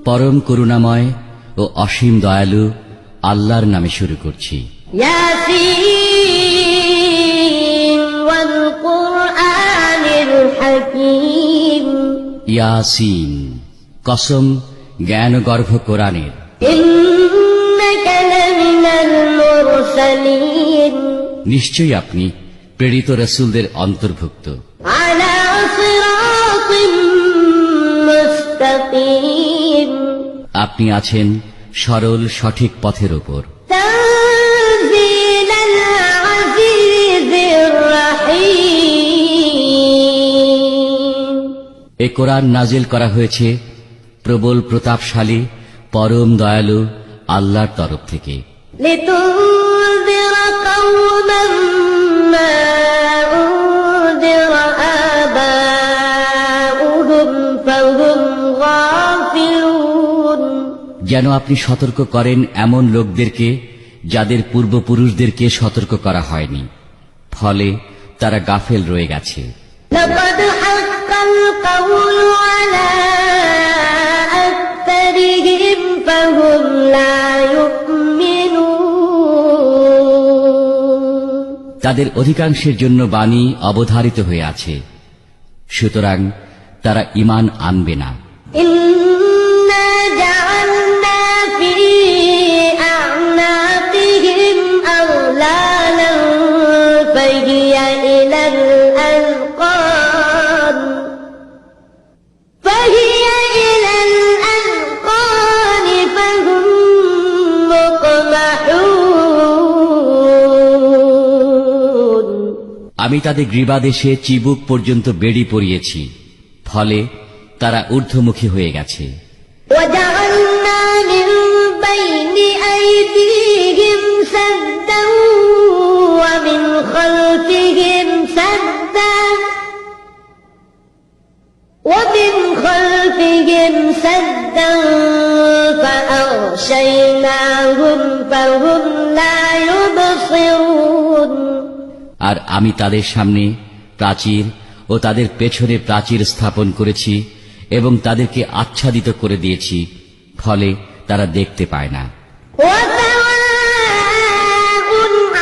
পরম করুণাময় ও অসীম দয়ালু আল্লাহর নামে শুরু করছি। ইয়াসিন ওয়াল কুরআনিল হাকীম। ইয়াসিন, কসম জ্ঞানগর্ভ কোরআনের। ইন্নাকা লামিনাল মুরসালিন। নিশ্চয়ই আপনি প্রেরিত রাসূলদের অন্তর্ভুক্ত। আলা সিরাতিম মুস্তাকিম। আপনি আছেন সরল সঠিক পথের উপর। তানজিলাল আজিজির রাহিম। এ কোরআন নাজিল করা হয়েছে প্রবল প্রতাপশালী পরম দয়ালু আল্লাহর তরফ থেকে। লিতুনযিরা কওমান মা উনযিরা আবাউহুম ফাহুম গাফিলুন। যেন আপনি সতর্ক করেন এমন লোকদেরকে যাদের পূর্বপুরুষদেরকে সতর্ক করা হয়নি, ফলে তারা গাফেল রয়ে গেছে। লাকাদ হাক্কাল কাওলু আলা আকতারিহিম ফাহুম লা ইউমিনুন। তাদের অধিকাংশের জন্য বাণী অবধারিত হয়ে আছে, সুতরাং তারা ঈমান আনবে না। ইন্না জাআলনা ফি আ'নাকিহিম আগলালান ফাহিয়া ইলাল আযকান ফাহুম মুকমাহুন। আমি তাদের গ্রীবাদেশে চিবুক পর্যন্ত বেড়ি পরিয়েছি, ফলে তারা ঊর্ধ্বমুখী হয়ে গেছে। وجعلنا من بين أيديهم سدا ومن خلفهم سدا فأغشيناهم فهم لا يبصرون। আর আমি তাদের সামনে প্রাচীর ও তাদের পেছনে প্রাচীর স্থাপন করেছি এবং তাদেরকে আচ্ছাদিত করে দিয়েছি, ফলে তারা দেখতে পায় না। وسواء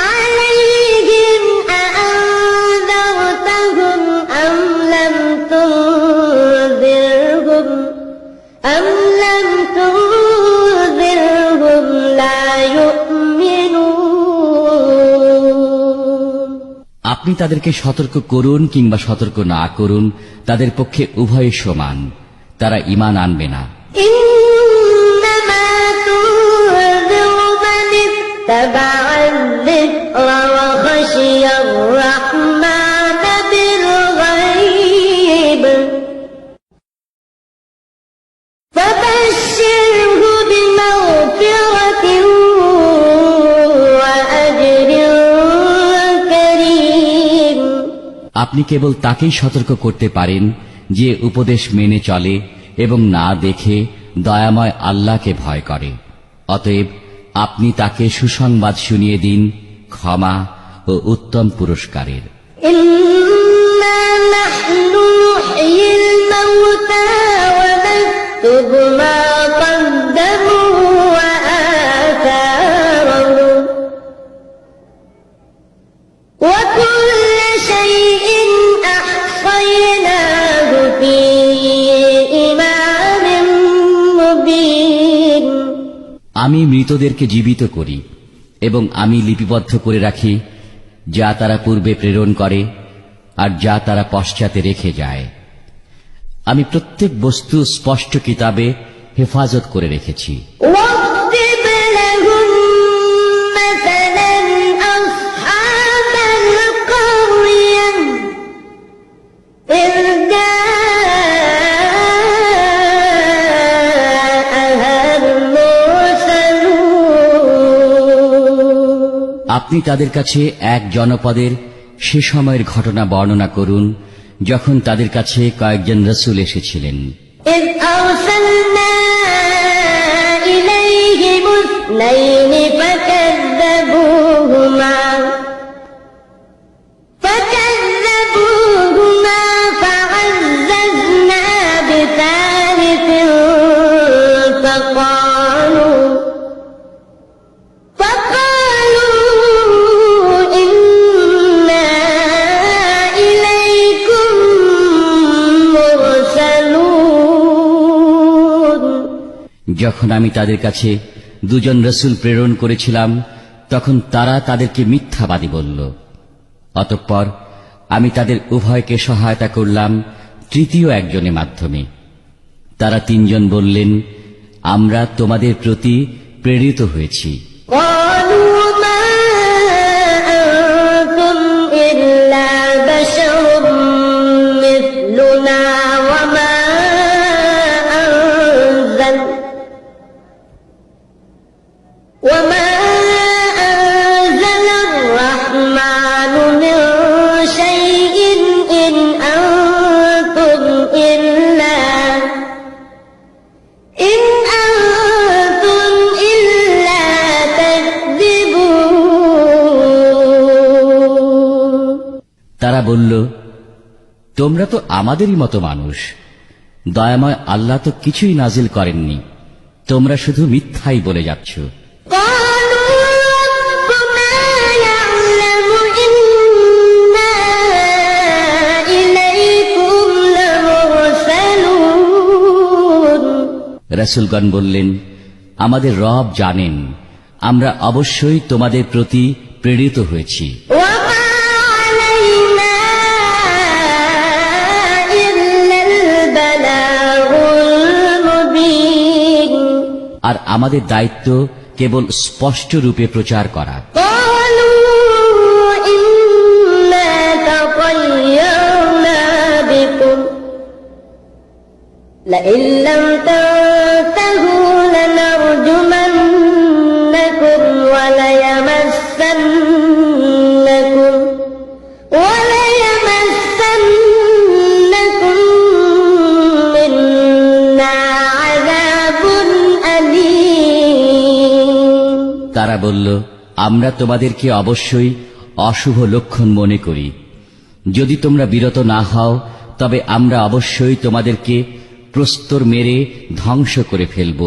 عليهم أأنذرتهم أم لم تنذرهم لا يؤمنون। আপনি তাদেরকে সতর্ক করুন কিংবা সতর্ক না করুন, তাদের পক্ষে উভয় সমান, তারা ঈমান আনবে না। إنما تنذر من اتبع الذكر وخشي الرحمن بالغيب فبشره بمغفرة وأجر كريم। আপনি কেবল তাকেই সতর্ক করতে পারেন যে উপদেশ মেনে চলে এবং না দেখে দয়াময় আল্লাহকে ভয় করে। অতএব আপনি তাকে সুসংবাদ শুনিয়ে দিন ক্ষমা ও উত্তম পুরস্কারের। إنا نحن نحيي الموتى ونكتب ما قدموا وآثارهم وكل شيء أحصيناه في إمام مبين। আমি মৃতদেরকে জীবিত করি এবং আমি লিপিবদ্ধ করে রাখি যা তারা পূর্বে প্রেরণ করে আর যা তারা পশ্চাতে রেখে যায়। আমি প্রত্যেক বস্তু স্পষ্ট কিতাবে হেফাজত করে রেখেছি। واضرب لهم مثلا أصحاب القرية إذ جاءها المرسلون। আপনি তাদের কাছে এক জনপদের সে সময়ের ঘটনা বর্ণনা করুন যখন তাদের কাছে কয়েকজন রাসূল এসেছিলেন। إذ أرسلنا إليهم اثنين فكذبوهما فعززنا بثالث যখন আমি তাদের কাছে দুজন রসুল প্রেরণ করেছিলাম তখন তারা তাদেরকে মিথ্যাবাদী বলল। অতঃপর আমি তাদের উভয়কে সহায়তা করলাম তৃতীয় একজনের মাধ্যমে। তারা তিনজন বললেন, আমরা তোমাদের প্রতি প্রেরিত হয়েছি। قالوا ما أنتم إلا بشر مثلنا وما أنزل الرحمن من شيء إن أنتم إلا تكذبون। তারা বলল, তোমরা তো আমাদেরই মতো মানুষ, দয়াময় আল্লাহ তো কিছুই নাজিল করেননি, তোমরা শুধু মিথ্যাই বলে যাচ্ছ। قالوا ربنا يعلم إنا إليكم لمرسلون। রাসূলগণ বললেন, আমাদের রব জানেন আমরা অবশ্যই তোমাদের প্রতি প্রেরিত হয়েছি। وما علينا إلا البلاغ المبين। আর আমাদের দায়িত্ব কেবল স্পষ্ট রূপে প্রচার করা। قالوا إنا تطيرنا بكم لئن لم تنتهوا لنرجمنكم وليمسنكم منا عذاب أليم। তারা বলল, আমরা তোমাদেরকে অবশ্যই অশুভ লক্ষণ মনে করি, যদি তোমরা বিরত না হও তবে আমরা অবশ্যই তোমাদেরকে প্রস্তর মেরে ধ্বংস করে ফেলব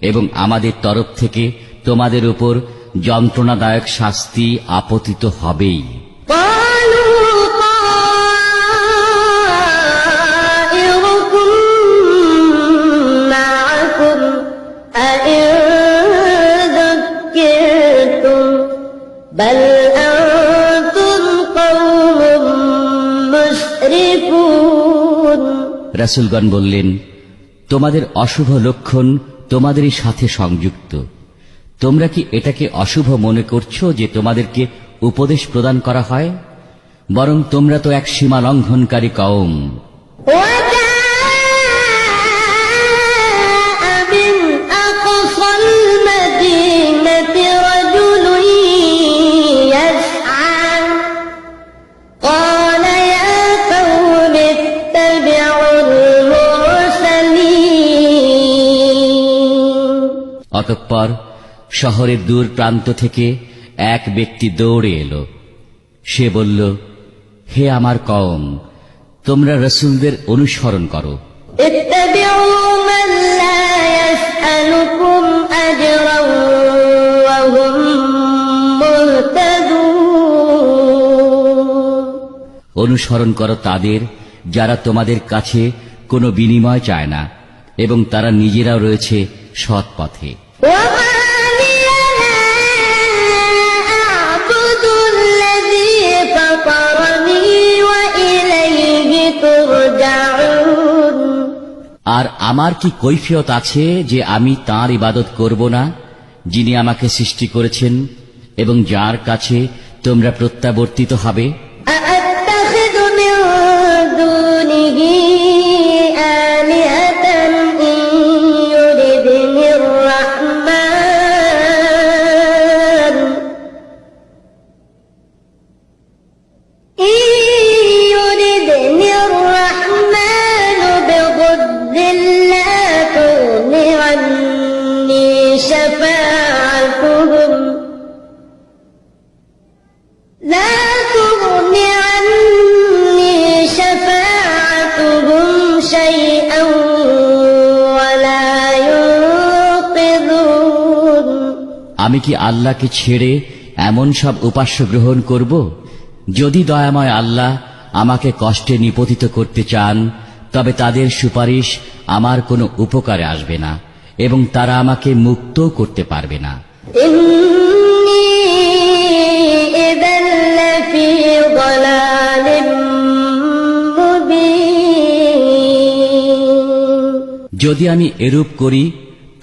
এবং আমাদের তরফ থেকে তোমাদের উপর যন্ত্রণাদায়ক শাস্তি আপতিত হবেই। قالوا طائركم معكم أئن ذكرتم بل أنتم قوم مسرفون। রাসূলগণ বললেন, তোমাদের অশুভ লক্ষণ তোমাদেরই সাথে সংযুক্ত, তোমরা কি এটাকে অশুভ মনে করছো যে তোমাদেরকে উপদেশ প্রদান করা হয়? বরং তোমরা তো এক সীমা লঙ্ঘনকারী কওম। وجاء من أقصى المدينة رجل يسعى قال يا قوم اتبعوا المرسلين। অতঃপর শহরের দূর প্রান্ত থেকে এক ব্যক্তি দৌড়ে এলো। সে বলল, হে আমার কওম, তোমরা রাসূলদের অনুসরণ করো। اتبعوا من لا يسألكم أجرا وهم مهتدون। অনুসরণ করো তাদের যারা তোমাদের কাছে কোনো বিনিময় চায় না এবং তারা নিজেরাও রয়েছে সৎ পথে। وما لي لا أعبد الذي فطرني وإليه ترجعون। আর আমার কি কৈফিয়ত আছে যে আমি তাঁর ইবাদত করব না, যিনি আমাকে সৃষ্টি করেছেন এবং যার কাছে তোমরা প্রত্যাবর্তিত হবে? أأتخذ من دونه آلهة إن يردني الرحمن بضر لا تغني عني شفاعتهم شيئا ولا ينقذون। আমি কি আল্লাহকে ছেড়ে এমন সব উপাস্য গ্রহণ করব? যদি দয়াময় আল্লাহ আমাকে কষ্টে নিপতিত করতে চান তবে তাদের সুপারিশ আমার কোনো উপকারে আসবে না এবং তারা আমাকে মুক্ত করতে পারবে না। إني إذا لفي ضلال مبين যদি আমি এরূপ করি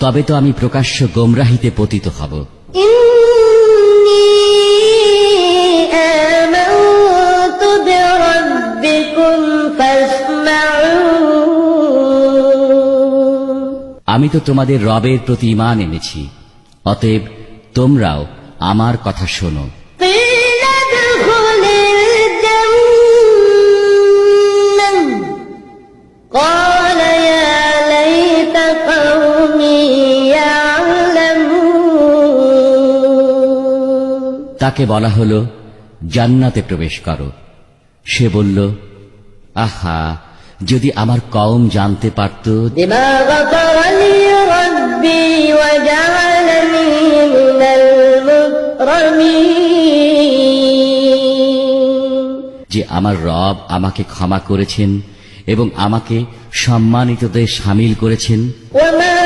তবে তো আমি প্রকাশ্য গোমরাহিতে পতিত হব। إني آمنت بربكم فاسمعون আমি তো তোমাদের রবের প্রতি ঈমান এনেছি, অতএব তোমরাও আমার কথা শোনো। قيل ادخل الجنة قال يا ليت قومي يعلمون তাকে বলা হলো, জান্নাতে প্রবেশ করো। সে বলল, আহা, যদি আমার কওম জানতে পারত بما غفر لي ربي وجعلني من المكرمين যে আমার রব আমাকে ক্ষমা করেছেন এবং আমাকে সম্মানিতদের শামিল করেছেন। وما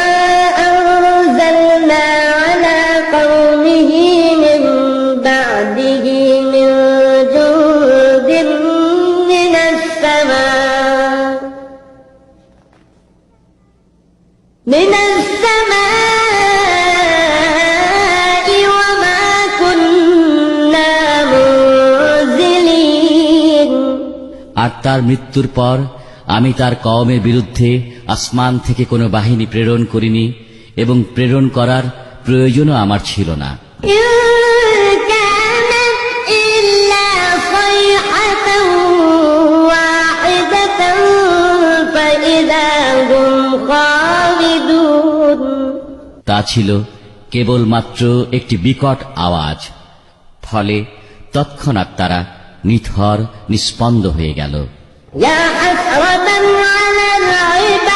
أنزلنا على قومه من بعده من جند من السماء وما كنا منزلين আর তার মৃত্যুর পর আমি তার কওমের বিরুদ্ধে আসমান থেকে কোনো বাহিনী প্রেরণ করিনি এবং প্রেরণ করার প্রয়োজনও আমার ছিল না। إن كانت إلا صيحة واحدة فإذا هم خالدون তা ছিল কেবলমাত্র একটি বিকট আওয়াজ, ফলে তৎক্ষণাৎ তারা নিথর নিস্পন্দ হয়ে গেল। يا حسرة على العباد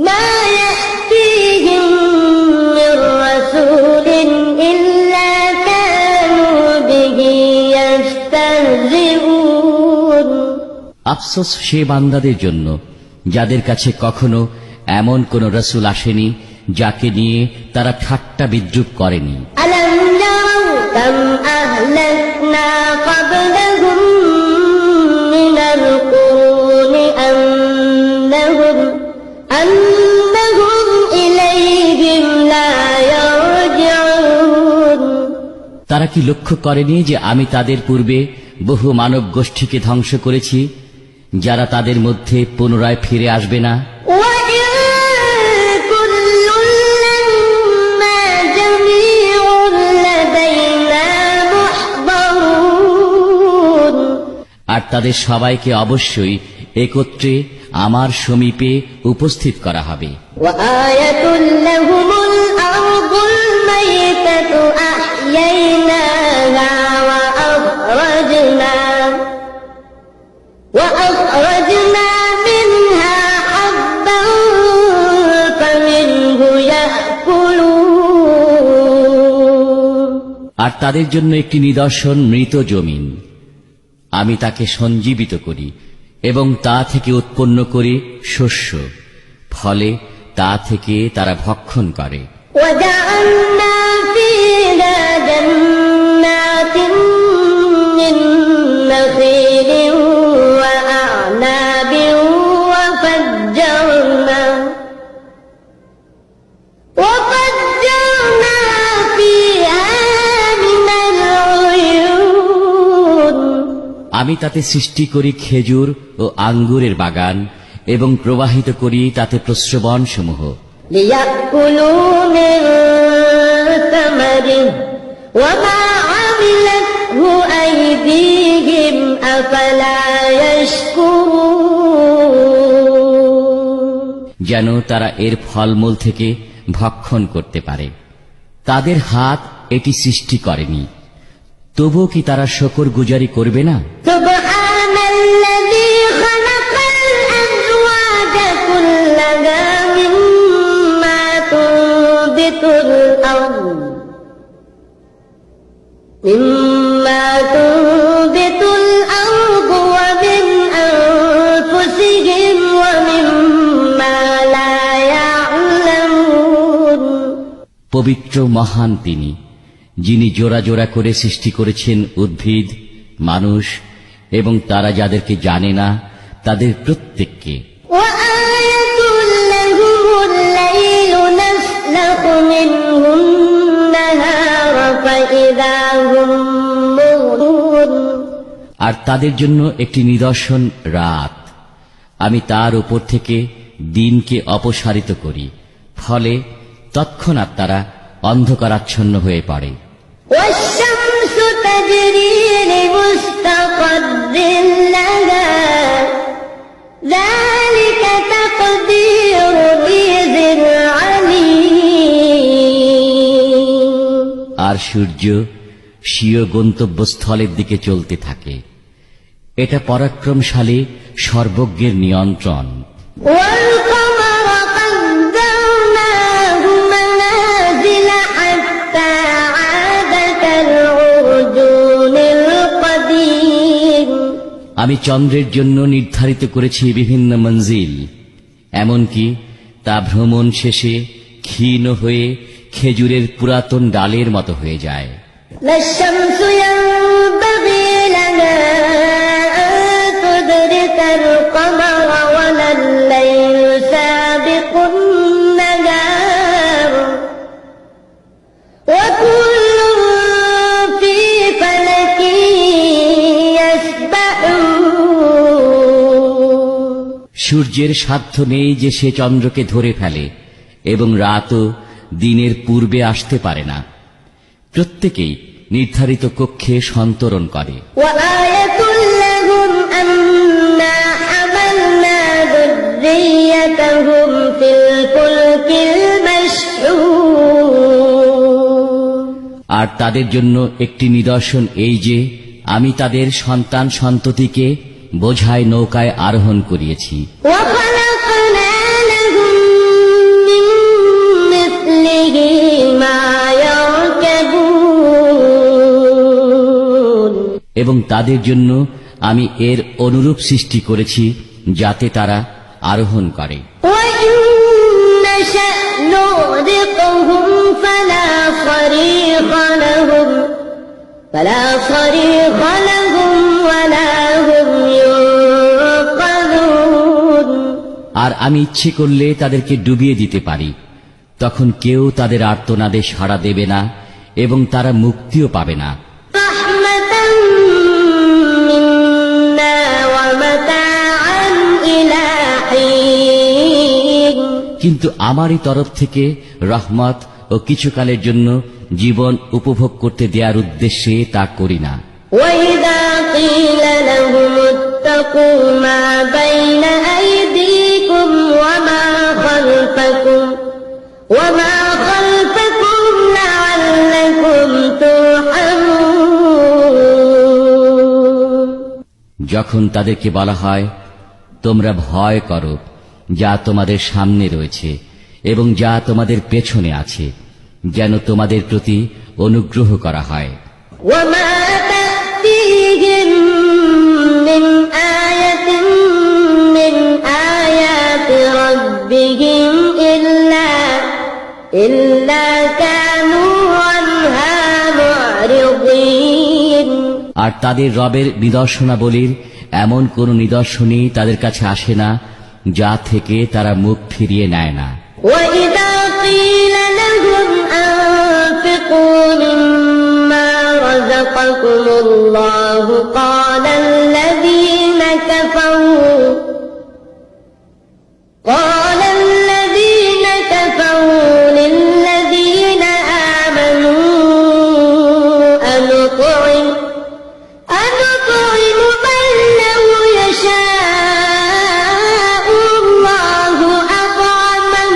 ما يأتيهم من رسول إلا كانوا به يستهزئون আফসোস সে বান্দাদের জন্য যাদের কাছে কখনো এমন কোন রসুল আসেনি যাকে নিয়ে তারা ঠাট্টা বিদ্রুপ করেনি। ألم يروا كم أهلكنا قبلهم من القرون أنهم إليهم لا يرجعون তারা কি লক্ষ্য করেনি যে আমি তাদের পূর্বে বহু মানব গোষ্ঠীকে ধ্বংস করেছি, যারা তাদের মধ্যে পুনরায় ফিরে আসবে না। وإن كل لما جميع لدينا محضرون আর তাদের সবাইকে অবশ্যই একত্রে আমার সমীপে উপস্থিত করা হবে। وآية لهم الأرض الميتة أحييناها وأخرجنا منها حبا فمنه يأكلون আর তাদের জন্য একটি নিদর্শন মৃত জমিন, আমি তাকে সঞ্জীবিত করি এবং তা থেকে উৎপন্ন করি শস্য, ফলে তা থেকে তারা ভক্ষণ করে। وجعلنا فيها جنات من نخيل وأعناب وفجرنا فيها من العيون আমি তাতে সৃষ্টি করি খেজুর ও আঙ্গুরের বাগান এবং প্রবাহিত করি তাতে প্রস্রবণ সমূহ, ليأكلوا من ثمره وما عملته أيديهم أفلا يشكرون যেন তারা এর ফলমূল থেকে ভক্ষণ করতে পারে। তাদের হাত এটি সৃষ্টি করেনি, তবুও কি তারা শকর গুজারি করবে না? سبحان الذي خلق الأزواج كلها مما تنبت الأرض ومن أنفسهم ومما পবিত্র মহান তিনি, যিনি জোড়া জোড়া করে সৃষ্টি করেছেন উদ্ভিদ, মানুষ এবং তারা যাদেরকে জানে না তাদের প্রত্যেককে। وآية لهم الليل نسلخ منه النهار فإذا هم مظلمون। আর তাদের জন্য একটি নিদর্শন রাত, আমি তার উপর থেকে দিনকে অপসারিত করি, ফলে তৎক্ষণাৎ তারা অন্ধকারাচ্ছন্ন হয়ে পড়ে। والشمس تجري لمستقر لها ذلك تقدير العزيز العليم। আর সূর্য স্বীয় গন্তব্যস্থলের দিকে চলতে থাকে, এটা পরাক্রমশালী সর্বজ্ঞের নিয়ন্ত্রণ। والقمر قدرناه منازل حتى عاد كالعرجون القديم। আমি চন্দ্রের জন্য নির্ধারিত করেছি বিভিন্ন মঞ্জিল, এমনকি তা ভ্রমণ শেষে ক্ষীণ হয়ে খেজুরের পুরাতন ডালের মতো হয়ে যায়। لا الشمس ينبغي لها أن تدرك القمر ولا الليل سابق النهار وكل في فلك يسبحون। সূর্যের সাধ্য নেই যে সে চন্দ্রকে ধরে ফেলে এবং রাতও দিনের পূর্বে আসতে পারে না। প্রত্যেকেই নির্ধারিত কক্ষে সন্তরণ করে। وآية لهم أنا حملنا ذريتهم في الفلك المشحون। আর তাদের জন্য একটি নিদর্শন এই যে আমি তাদের সন্তান সন্ততিকে বোঝাই নৌকায় আরোহণ করিয়েছি। وخلقنا لهم من مثله ما يركبون। এবং তাদের জন্য আমি এর অনুরূপ সৃষ্টি করেছি যাতে তারা আরোহণ করে। وإن نشأ نغرقهم فلا صريخ لهم ولا هم ينقذون। আর আমি ইচ্ছে করলে তাদেরকে ডুবিয়ে দিতে পারি, তখন কেউ তাদের আর্তনাদে সাড়া দেবে না এবং তারা মুক্তিও পাবে না। رحمة منا ومتاعا إلى حين। কিন্তু আমারই তরফ থেকে রহমত ও কিছুকালের জন্য জীবন উপভোগ করতে দেওয়ার উদ্দেশ্যে তা করি না। وإذا قيل لهم اتقوا ما بين أيديكم وما خلفكم لعلكم ترحمون। যখন তাদেরকে বলা হয় তোমরা ভয় করো যা তোমাদের সামনে রয়েছে এবং যা তোমাদের পেছনে আছে, যেন তোমাদের প্রতি অনুগ্রহ করা হয়। وما تأتيهم من آية من آيات ربهم إلا كانوا عنها معرضين। আর তাদের রবের নিদর্শনাবলীর এমন কোন নিদর্শনই তাদের কাছে আসে না যা থেকে তারা মুখ ফিরিয়ে নেয় না। وإذا قيل لهم أنفقوا مما رزقكم الله قال الذين كفروا للذين آمنوا أنطعم من لو يشاء الله أطعمه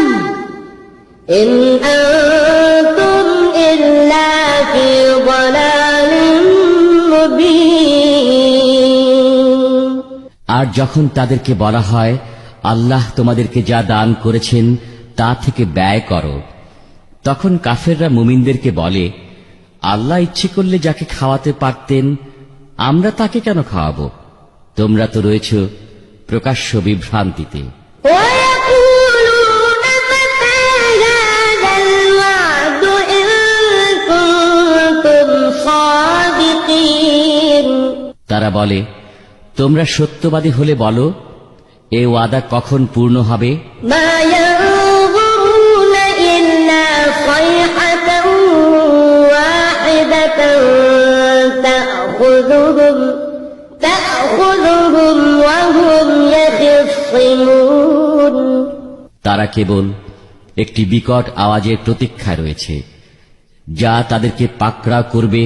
إن أنتم إلا في ضلال مبين। আর যখন তাদেরকে বলা হয় আল্লাহ তোমাদেরকে যা দান করেছেন তা থেকে ব্যয় করো, তখন কাফেররা মুমিনদেরকে বলে, আল্লাহ ইচ্ছে করলে যাকে খাওয়াতে পারতেন আমরা তাকে কেন খাওয়াবো? তোমরা তো রয়েছ প্রকাশ্য বিভ্রান্তিতে। ويقولون متى هذا الوعد তারা বলে, তোমরা সত্যবাদী হলে বলো, এ ওয়াদা কখন পূর্ণ হবে? ما ينظرون إلا صيحة واحدة تأخذهم وهم يخصمون তারা কেবল একটি বিকট আওয়াজের প্রতীক্ষায় রয়েছে, যা তাদেরকে পাকড়াও করবে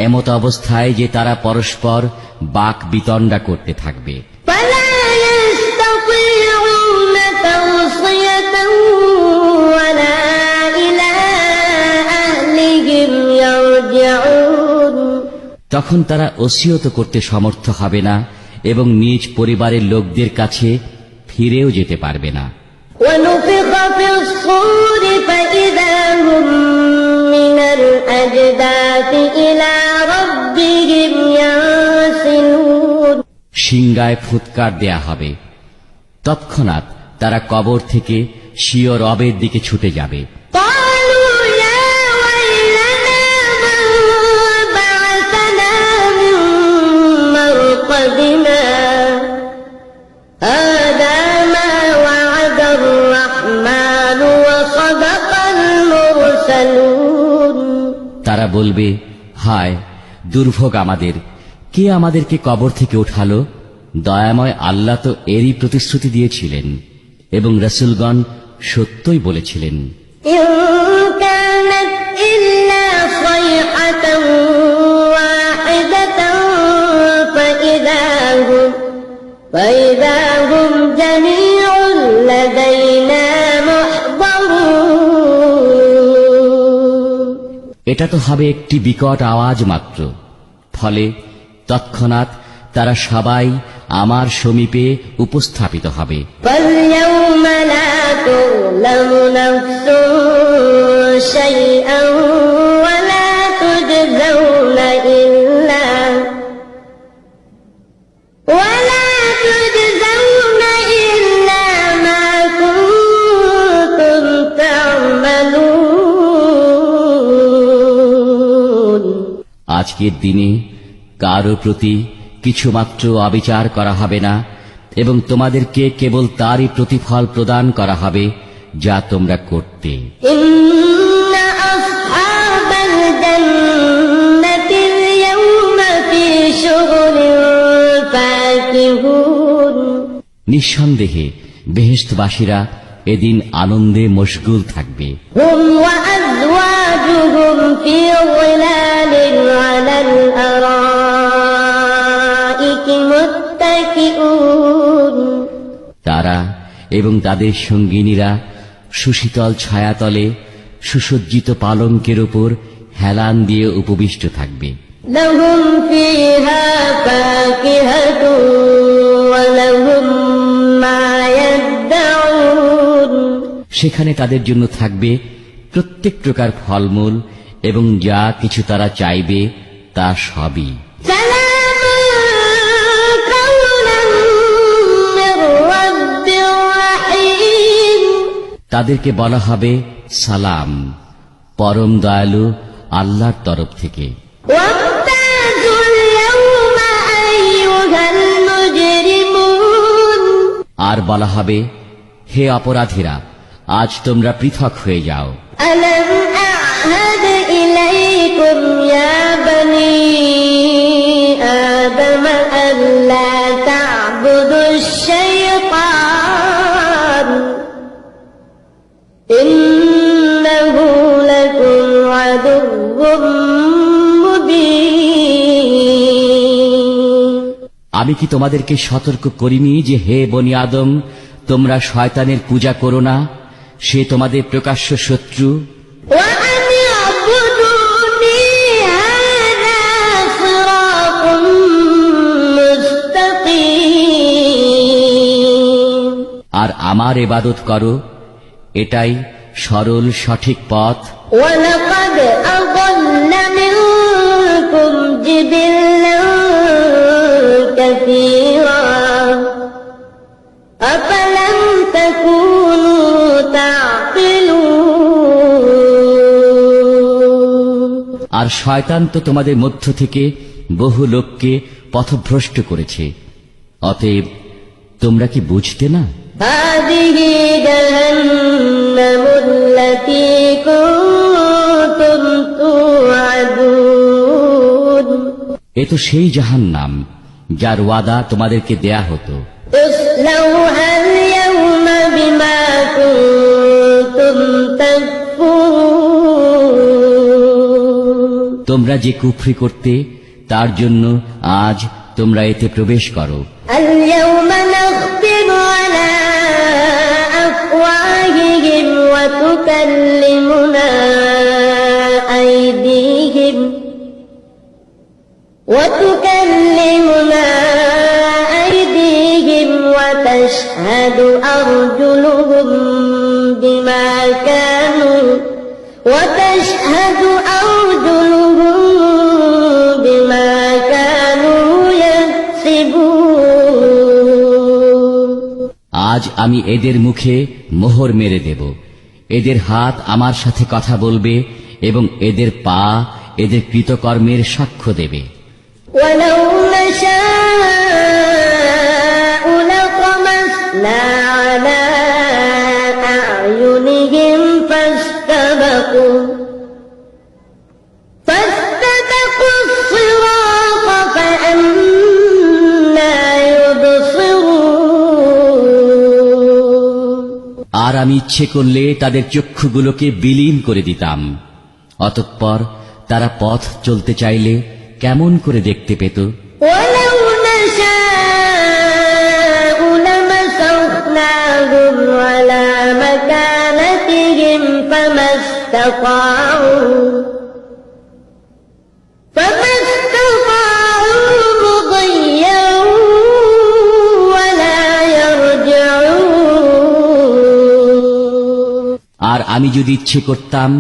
এমত অবস্থায় যে তারা পরস্পর বাক বিতণ্ডা করতে থাকবে। فلا يستطيعون توصية ولا إلى أهلهم يرجعون তখন তারা ওসিয়ত করতে সমর্থ হবে না এবং নিজ পরিবারের লোকদের কাছে ফিরেও যেতে পারবে না। ونفخ في الصور فإذا هم من الأجداث إلى ربهم ينسلون সিংগায় ফুৎকার দেয়া হবে, তৎক্ষণাৎ তারা কবর থেকে স্বীয় রবের দিকে ছুটে যাবে। قالوا يا ويلنا من بعثنا من مرقدنا هذا ما وعد الرحمن وصدق المرسلون তারা বলবে, হায় দুর্ভোগ আমাদের, কে আমাদেরকে কবর থেকে উঠালো? দয়াময় আল্লাহ তো এরই প্রতিশ্রুতি দিয়েছিলেন এবং রাসূলগণ সত্যই বলেছিলেন। إن كانت إلا صيحة واحدة فإذا هم جميع لدينا محضرون এটা তো হবে একটি বিকট আওয়াজ মাত্র, ফলে তৎক্ষণাৎ তারা সবাই আমার সমীপে উপস্থাপিত হবে। فاليوم لا تظلم نفس شيئا ولا تجزون إلا ما كنتم تعملون আজকের দিনে কারো প্রতি কিছুমাত্র অবিচার করা হবে না এবং তোমাদেরকে কেবল তারই প্রতিফল প্রদান করা হবে যা তোমরা করতে। إن أصحاب الجنة اليوم في شغل فاكهون নিঃসন্দেহে বেহেশতবাসীরা এদিন আনন্দে মশগুল থাকবে। هم وأزواجهم في ظلال على الأرائك متكئون তারা এবং তাদের সঙ্গিনীরা সুশীতল ছায়াতলে সুসজ্জিত পালঙ্কের উপর হেলান দিয়ে উপবিষ্ট থাকবে। لهم فيها فاكهة ولهم ما يدعون সেখানে তাদের জন্য থাকবে প্রত্যেক প্রকার ফলমূল এবং যা কিছু তারা চাইবে তা সবই। سلام قولا من رب رحيم তাদেরকে বলা হবে সালাম, পরম দয়ালু আল্লাহর তরফ থেকে। وامتازوا اليوم أيها المجرمون আর বলা হবে, হে অপরাধীরা, আজ তোমরা পৃথক হয়ে যাও। ألم أعهد إليكم يا بني آدم ألا تعبدوا الشيطان إنه لكم عدو مبين আমি কি তোমাদেরকে সতর্ক করিনি যে হে বনি আদম, তোমরা শয়তানের পূজা করো না, সে তোমাদের প্রকাশ্য শত্রু। وأن اعبدوني هذا صراط مستقيم আর আমার ইবাদত করো, এটাই সরল সঠিক পথ। ولقد أضل منكم جبلا كثيرا أفلم تكونوا تعقلون আর শয়তান তো তোমাদের মধ্য থেকে বহু লোককে পথভ্রষ্ট করেছে। অতএব তোমরা কি বুঝতে না? هذه جهنم التي كنتم توعدون এ তো সেই জাহান্নাম যার ওয়াদা তোমাদেরকে দেয়া হতো। اصلوها اليوم بما كنتم تكفرون তোমরা যে কুফরি করতে তার জন্য আজ তোমরা এতে প্রবেশ করো। اليوم نختم على أفواههم وتكلمنا أيديهم وتشهد أرجلهم بما كانوا يكسبون আজ আমি এদের মুখে মোহর মেরে দেব। এদের হাত আমার সাথে কথা বলবে এবং এদের পা এদের কৃতকর্মের সাক্ষ্য দেবে। ولو نشاء لطمسنا على أعينهم فاستبقوا الصراط فأنى يبصرون আর আমি ইচ্ছে করলে তাদের চক্ষুগুলোকে বিলীন করে দিতাম, অতঃপর তারা পথ চলতে চাইলে কেমন করে দেখতে পেত? ولو نشاء لمسخناهم على مكانتهم فما استطاعوا مضيا ولا يرجعون আর আমি যদি ইচ্ছে করতাম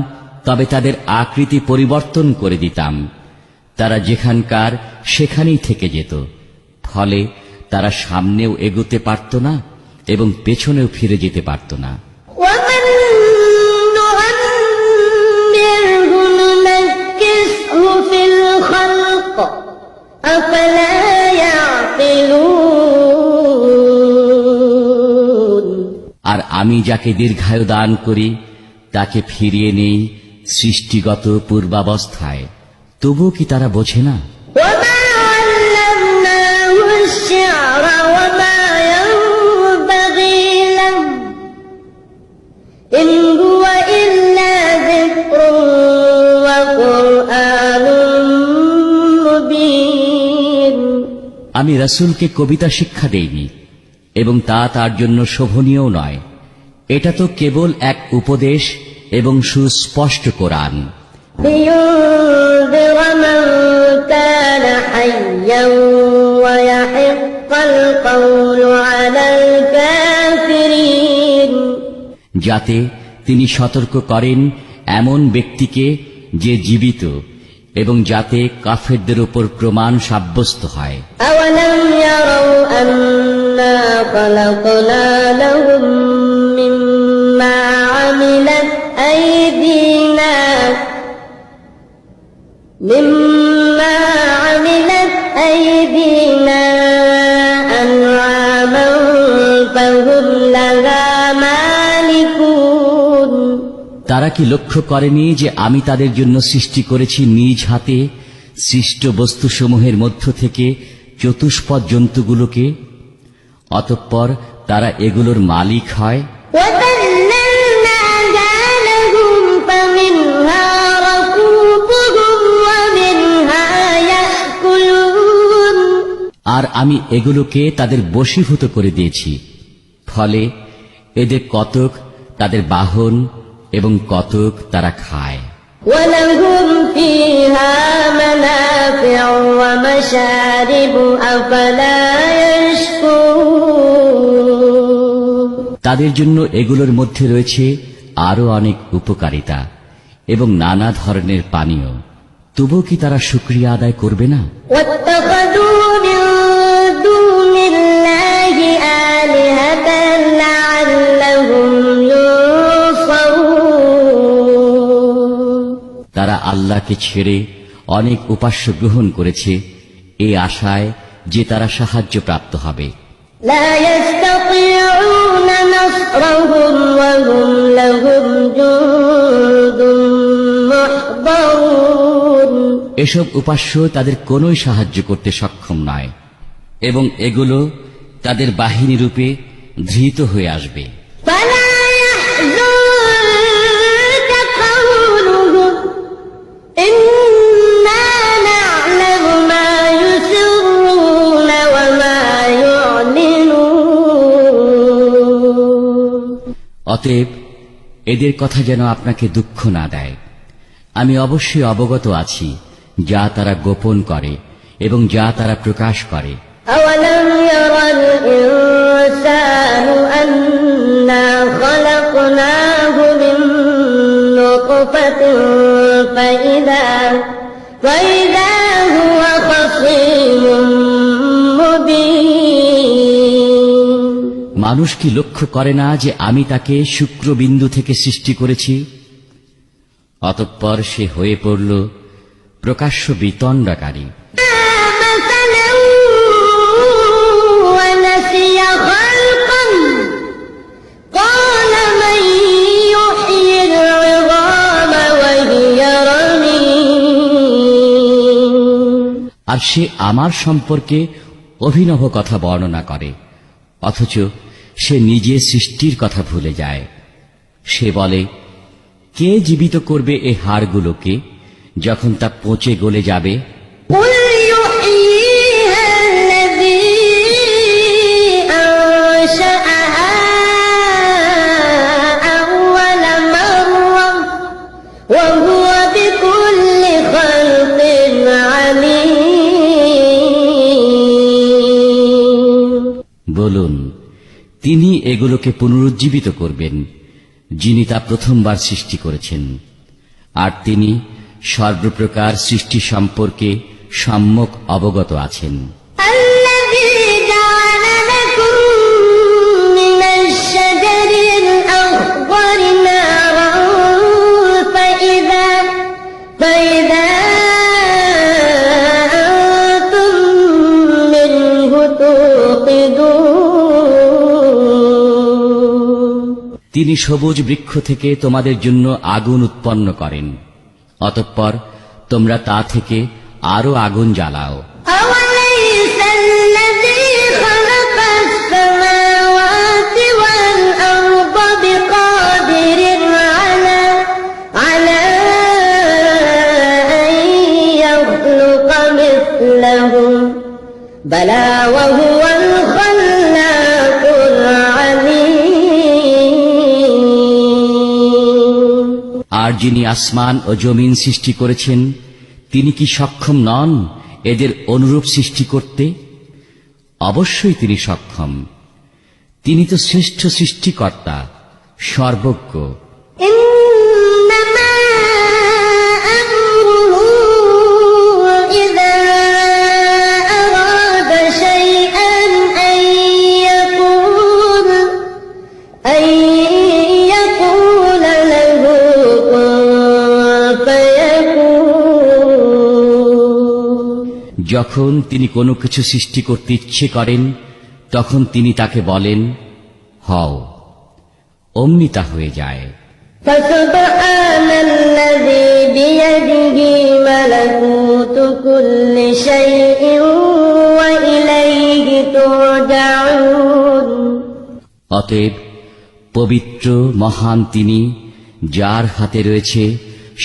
তবে তাদের আকৃতি পরিবর্তন করে দিতাম, তারা যেখানকার সেখানেই থেকে যেত, ফলে তারা সামনেও এগোতে পারত না এবং পেছনেও ফিরে যেতে পারত না। ومن نعمره ننكسه في الخلق أفلا يعقلون আর আমি যাকে দীর্ঘায়ু দান করি তাকে ফিরিয়ে নেই সৃষ্টিগত পূর্বাবস্থায়, তবুও কি তারা বোঝে না? وما علمناه الشعر وما ينبغي له إن هو إلا ذكر وقرآن مبين আমি রাসূলকে কবিতা শিক্ষা দেইনি এবং তা তার জন্য শোভনীয় নয়। এটা তো কেবল এক উপদেশ এবং সুস্পষ্ট কোরআন। لينذر من كان حيا ويحق القول على الكافرين যাতে তিনি সতর্ক করেন এমন ব্যক্তিকে যে জীবিত, এবং যাতে কাফেরদের উপর প্রমাণ সাব্যস্ত হয়। أولم يروا أنا خلقنا لهم مما عملت أيدينا أنعاما فهم لها مالكون তারা কি লক্ষ্য করেনি যে আমি তাদের জন্য সৃষ্টি করেছি নিজ হাতে সৃষ্ট বস্তুসমূহের মধ্য থেকে চতুষ্পদ জন্তুগুলোকে, অতঃপর তারা এগুলোর মালিক হয়। وَذَلَّلْنَاهَا لَهُمْ فَمِنْهَا رَكُوبُهُمْ وَمِنْهَا يَأْكُلُونَ আর আমি এগুলোকে তাদের বশীভূত করে দিয়েছি, ফলে এদের কতক তাদের বাহন এবং কতক তারা খায়। وَلَهُمْ فِيهَا مَنَافِعُ وَمَشَارِبُ أَفَلَا يَشْكُرُونَ তাদের জন্য এগুলোর মধ্যে রয়েছে আরো অনেক উপকারিতা এবং নানা ধরনের পানীয়, তবুও কি তারা শুকরিয়া আদায় করবে না? وَاتَّخَذُوا مِن دُونِ اللَّهِ آلِهَةً لَعَلَّهُمْ يُنصَرُونَ তারা আল্লাহকে ছেড়ে অনেক উপাস্য গ্রহণ করেছে, এই আশায় যে তারা সাহায্য প্রাপ্ত হবে। لا يستطيعون نصرهم وهم لهم جند محضرون। এসব উপাস্য তাদের কোনোই সাহায্য করতে সক্ষম নয় এবং এগুলো তাদের বাহিনী রূপে ধৃত হয়ে আসবে। فلا يحزنك قولهم إنا نعلم ما يسرون وما يعلنون। অতএব এদের কথা যেন আপনাকে দুঃখ না দেয়। আমি অবশ্যই অবগত আছি যা তারা গোপন করে এবং যা তারা প্রকাশ করে। أولم ير الإنسان أنا خلقناه من نطفة فإذا هو خصيم مبين। মানুষ কি লক্ষ্য করে না যে আমি তাকে শুক্রবিন্দু থেকে সৃষ্টি করেছি? অতঃপর সে হয়ে পড়ল প্রকাশ্য বিতণ্ডাকারী। مثلا ونسي خلقا قال من يحيي العظام وهي رميم। আর সে আমার সম্পর্কে অভিনব কথা বর্ণনা করে, অথচ সে নিজে সৃষ্টির কথা ভুলে যায়। সে বলে, কে জীবিত করবে এই হাড়গুলোকে যখন তা পচে গলে যাবে? قل يحييها الذي أنشأها أول مرة وهو بكل خلق عليم। বলুন, তিনি এগুলোকে পুনরুজ্জীবিত করবেন যিনি তা প্রথমবার সৃষ্টি করেছেন, আর তিনি সর্বপ্রকার সৃষ্টি সম্পর্কে সম্যক অবগত আছেন। الذي جعل لكم من الشجر الأخضر نارا فإذا أنتم منه توقدون। তিনি সবুজ বৃক্ষ থেকে তোমাদের জন্য আগুন উৎপন্ন করেন, অতঃপর তোমরা তা থেকে আরো আগুন জ্বালাও। أوليس الذي خلق السماوات والأرض بقادر على أن يخلق مثلهم بلى وهو الخلاق العليم। আর যিনি আসমান ও জমিন সৃষ্টি করেছেন তিনি কি সক্ষম নন এদের অনুরূপ সৃষ্টি করতে? অবশ্যই তিনি সক্ষম। তিনি তো শ্রেষ্ঠ সৃষ্টিকর্তা, সর্বজ্ঞ। إنما أمره إذا أراد شيئا أن يقول له كن فيكون। যখন তিনি কোনো কিছু সৃষ্টি করতে ইচ্ছে করেন তখন তিনি তাকে বলেন, হও, অমনি তা হয়ে যায়। فسبحان الذي بيده ملكوت كل شيء وإليه ترجعون। অতএব পবিত্র মহান তিনি, যার হাতে রয়েছে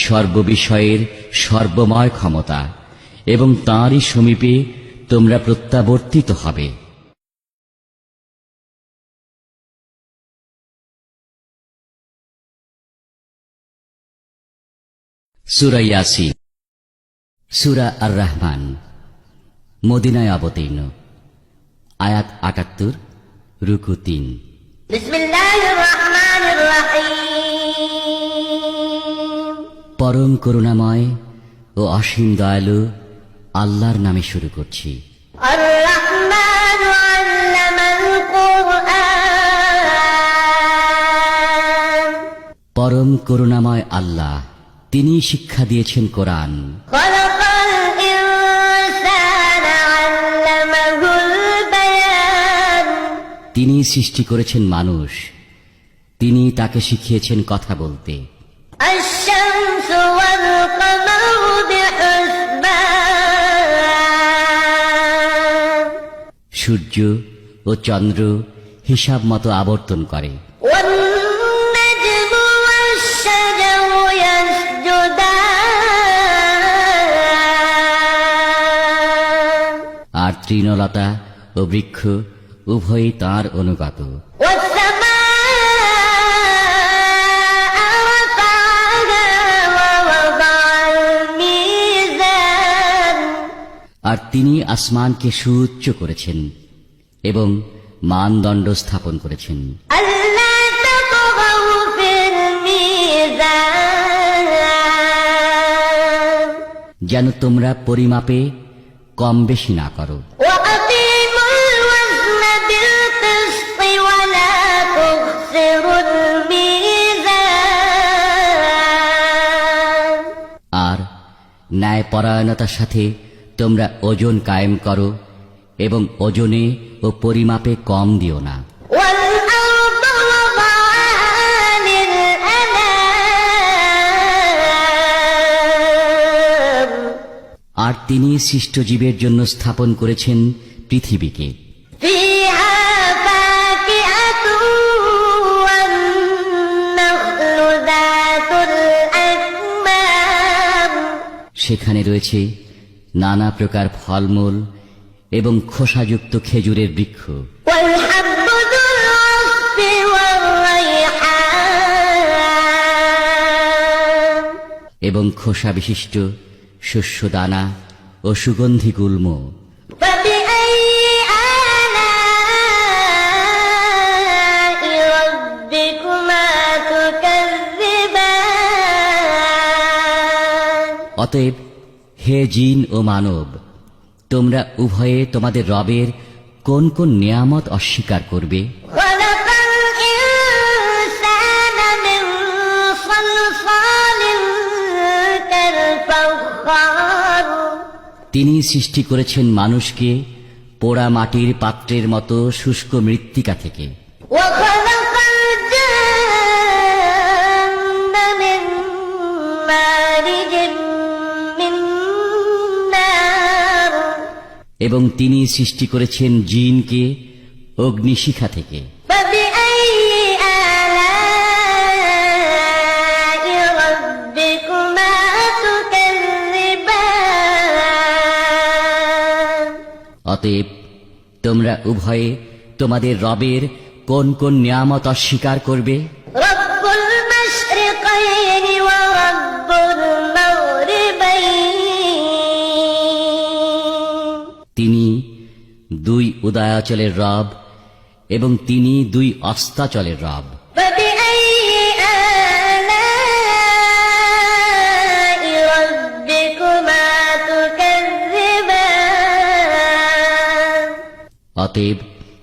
সর্ববিষয়ের সর্বময় ক্ষমতা, এবং তাঁরই সমীপে তোমরা প্রত্যাবর্তিত হবে। সূরা ইয়াসিন। সূরা আর রহমান মদিনায় অবতীর্ণ। আয়াত ৭৮, রুকু ৩। بسم الله الرحمن الرحيم। পরম করুণাময় ও অসীম দয়ালু আল্লাহর নামে শুরু করছি। الرحمن علم القرآن। পরম করুণাময় আল্লাহ, তিনি শিক্ষা দিয়েছেন কোরআন। خلق الإنسان علمه তিনি সৃষ্টি করেছেন মানুষ, তিনি তাকে শিখিয়েছেন কথা বলতে। الشمس والقمر بحسبان সূর্য ও চন্দ্র হিসাব মতো আবর্তন করে, والنجم والشجر يسجدان আর তৃণলতা ও বৃক্ষ উভয়ই তাঁর অনুগত। والسماء رفعها ووضع الميزان আর তিনি আসমানকে সুউচ্চ করেছেন এবং মানদণ্ড স্থাপন করেছেন, ألا تطغوا في الميزان যেন তোমরা পরিমাপে কম বেশি না করো। وأقيموا الوزن بالقسط ولا تخسروا الميزان আর ন্যায়পরায়ণতার সাথে তোমরা ওজন কায়েম করো এবং ওজনে ও পরিমাপে কম দিও না। والأرض وضعها للأنام আর তিনি সৃষ্ট জীবের জন্য স্থাপন করেছেন পৃথিবীকে, فيها فاكهة والنخل ذات الأكمام সেখানে রয়েছে নানা প্রকার ফলমূল এবং খোসাযুক্ত খেজুরের বৃক্ষ, والحب ذو العصف والريحان এবং খোসা বিশিষ্ট শস্যদানা ও সুগন্ধি গুল্ম। فبأي آلاء ربكما تكذبان অতএব হে জিন ও মানব, তোমরা উভয়ে তোমাদের রবের কোন কোন নিয়ামত অস্বীকার করবে? خلق الإنسان من صلصال كالفخار তিনি সৃষ্টি করেছেন মানুষকে পোড়া মাটির পাত্রের মতো শুষ্ক মৃত্তিকা থেকে, وخلق الجن من مارج من نار এবং তিনি সৃষ্টি করেছেন জিনকে অগ্নিশিখা থেকে। فبأي آلاء ربكما تكذبان অতএব তোমরা উভয়ে তোমাদের রবের কোন কোন নিয়ামত অস্বীকার করবে? رب المشرقين ورب المغربين তিনি দুই উদয়াচলের রব এবং তিনি দুই অস্তাচলের রব। فبأي آلاء ربكما تكذبان অতএব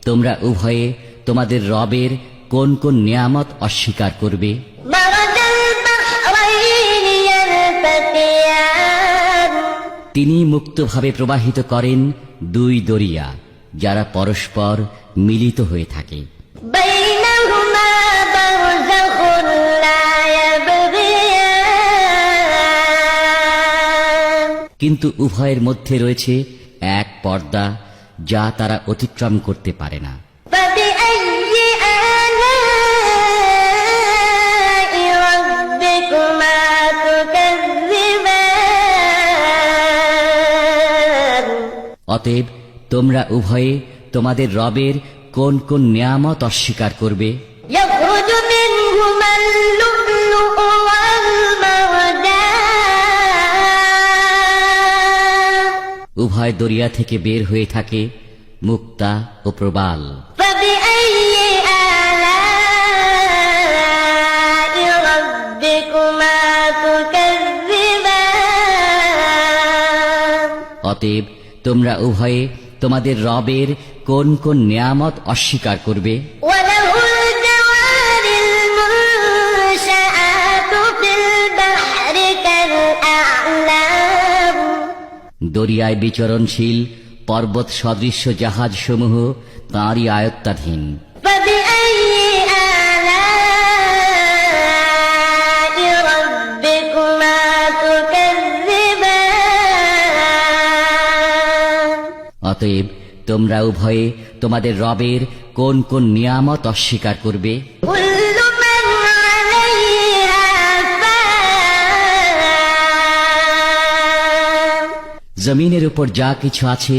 তোমরা উভয়ে তোমাদের রবের কোন কোন নিয়ামত অস্বীকার করবে? مرج البحرين يلتقيان তিনি মুক্তভাবে প্রবাহিত করেন দুই দরিয়া, যারা পরস্পর মিলিত হয়ে থাকে, بينهما برزخ لا يبغيان কিন্তু উভয়ের মধ্যে রয়েছে এক পর্দা যা তারা অতিক্রম করতে পারে না। فبأي آلاء ربكما تكذبان অতএব তোমরা উভয়ে তোমাদের রবের কোন কোন নিয়ামত অস্বীকার করবে? يخرج منهما اللؤلؤ والمرجان উভয় দরিয়া থেকে বের হয়ে থাকে মুক্তা ও প্রবাল। فبأي آلاء ربكما تكذبان অতএব তোমরা উভয়ে তোমাদের রবের কোন কোন নিয়ামত অস্বীকার করবে? وله الجوار المنشآت في البحر كالأعلام দরিয়ায় বিচরণশীল পর্বত সদৃশ্য জাহাজসমূহ তাঁরই আয়ত্তাধীন। فبأي آلاء ربكما تكذبان অতএব তোমরা উভয়ে তোমাদের রবের কোন কোন নিয়ামত অস্বীকার করবে? كل من عليها فان জমিনের উপর যা কিছু আছে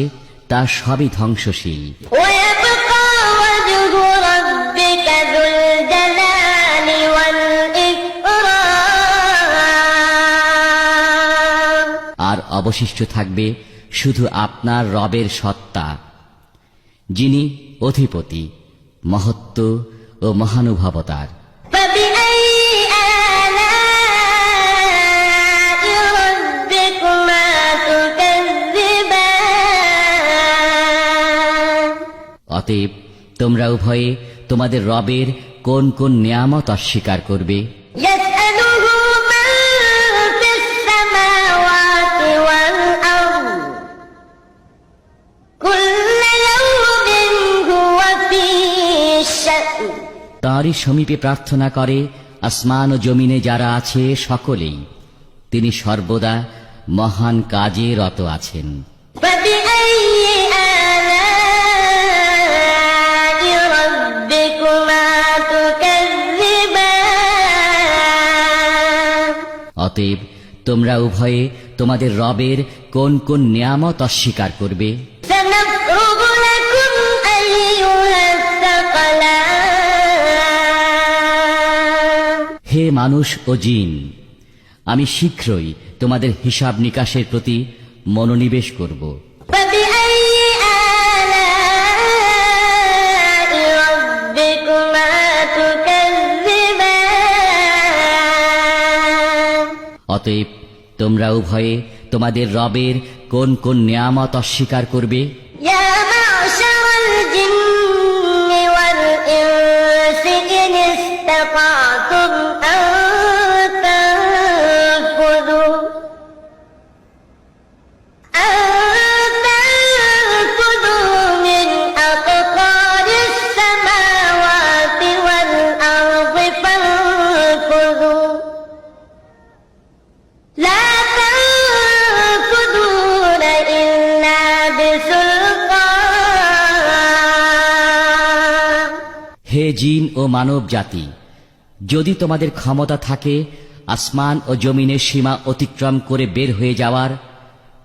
তা সবই ধ্বংসশীল। ويبقى وجه ربك ذو الجلال والإكرام আর অবশিষ্ট থাকবে শুধু আপনার রবের সত্তা, যিনি অধিপতি, মহত্ব ও মহানুভবতার। فبأي آلاء ربكما تكذبان অতএব তোমরা উভয়ে তোমাদের রবের কোন কোন নিয়ামত অস্বীকার করবে? يسأله من في السماوات والأرض كل يوم هو في شأن তাঁরই সমীপে প্রার্থনা করে আসমান ও জমিনে যারা আছে সকলেই। তিনি সর্বদা মহান কাজে রত আছেন। فبأي آلاء ربكما تكذبان অতএব তোমরা উভয়ে তোমাদের রবের কোন কোন নিয়ামত অস্বীকার করবে? سنفرغ لكم أيها الثقلان হে মানুষ ও জিন, আমি শীঘ্রই তোমাদের হিসাব নিকাশের প্রতি মনোনিবেশ করব। فبأي آلاء ربكما تكذبان অতএব তোমরা উভয়ে তোমাদের রবের কোন কোন নিয়ামত অস্বীকার করবে? يا معشر الجن والإنس إن استطعتم أن تنفذوا من أقطار السماوات والأرض فانفذوا لا تنفذون إلا بسلطان হে জিন ও মানব জাতি, যদি তোমাদের ক্ষমতা থাকে আসমান ও জমিনের সীমা অতিক্রম করে বের হয়ে যাওয়ার,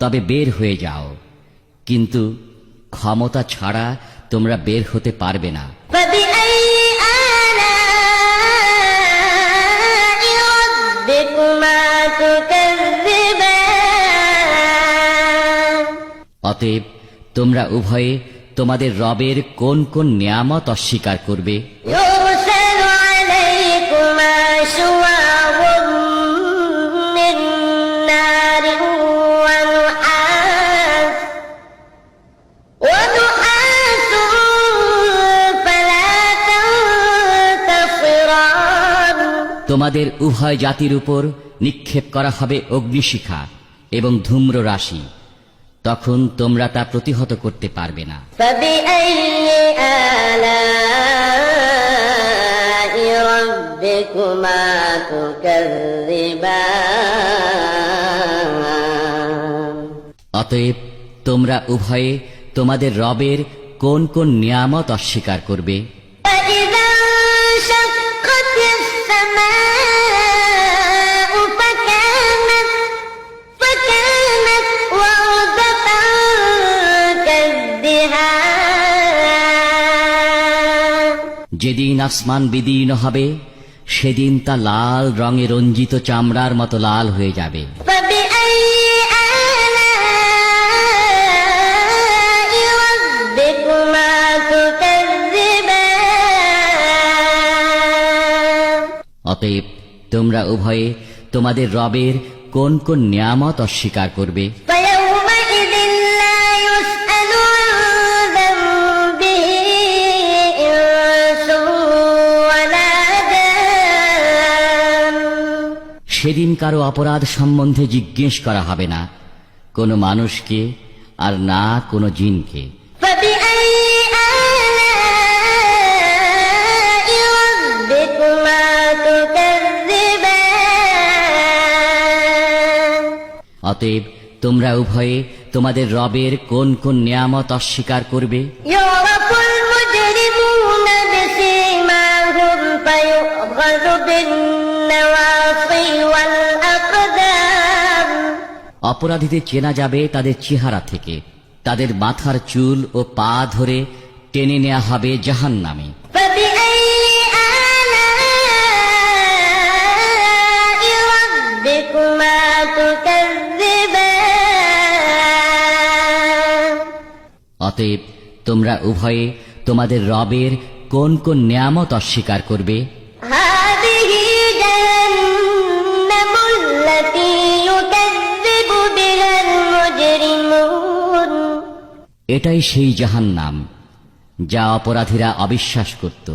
তবে বের হয়ে যাও, কিন্তু ক্ষমতা ছাড়া তোমরা বের হতে পারবে না। فبأي آلاء ربكما تكذبان অতএব তোমরা উভয়ে তোমাদের রবের কোন কোন নিয়ামত অস্বীকার করবে? يرسل عليكما شواظ من نار ونحاس فلا تنتصران তোমাদের উভয় জাতির উপর নিক্ষেপ করা হবে অগ্নিশিখা এবং ধূম্র রাশি, তখন তোমরা তা প্রতিহত করতে পারবে না। فبأي آلاء ربكما تكذبان অতএব তোমরা উভয়ে তোমাদের রবের কোন কোন নিয়ামত অস্বীকার করবে? فإذا انشقت السماء فكانت وردة كالدهان যেদিন আসমান বিদীর্ণ হবে, সেদিন তা লাল রঙে রঞ্জিত চামড়ার মতো লাল হয়ে যাবে। فبأي آلاء ربكما تكذبان অতএব তোমরা উভয়ে তোমাদের রবের কোন কোন নিয়ামত অস্বীকার করবে? فيومئذ لا يسأل عن ذنبه إنس ولا جان সেদিন কারো অপরাধ সম্বন্ধে জিজ্ঞেস করা হবে না, কোনো মানুষকে আর না কোনো জিনকে। فبأي آلاء ربكما تكذبان অতএব তোমরা উভয়ে তোমাদের রবের কোন কোন নিয়ামত অস্বীকার করবে? يعرف المجرمون بسيماهم فيؤخذ بالنواصي والأقدام অপরাধীদের চেনা যাবে তাদের চেহারা থেকে, তাদের মাথার চুল ও পা ধরে টেনে নেওয়া হবে জাহান্নামে। فبأي آلاء ربكما تكذبان অতএব তোমরা উভয়ে তোমাদের রবের কোন কোন নিয়ামত অস্বীকার করবে? هذه جهنم التي يكذب بها المجرمون এটাই সেই জাহান্নাম যা অপরাধীরা অবিশ্বাস করত।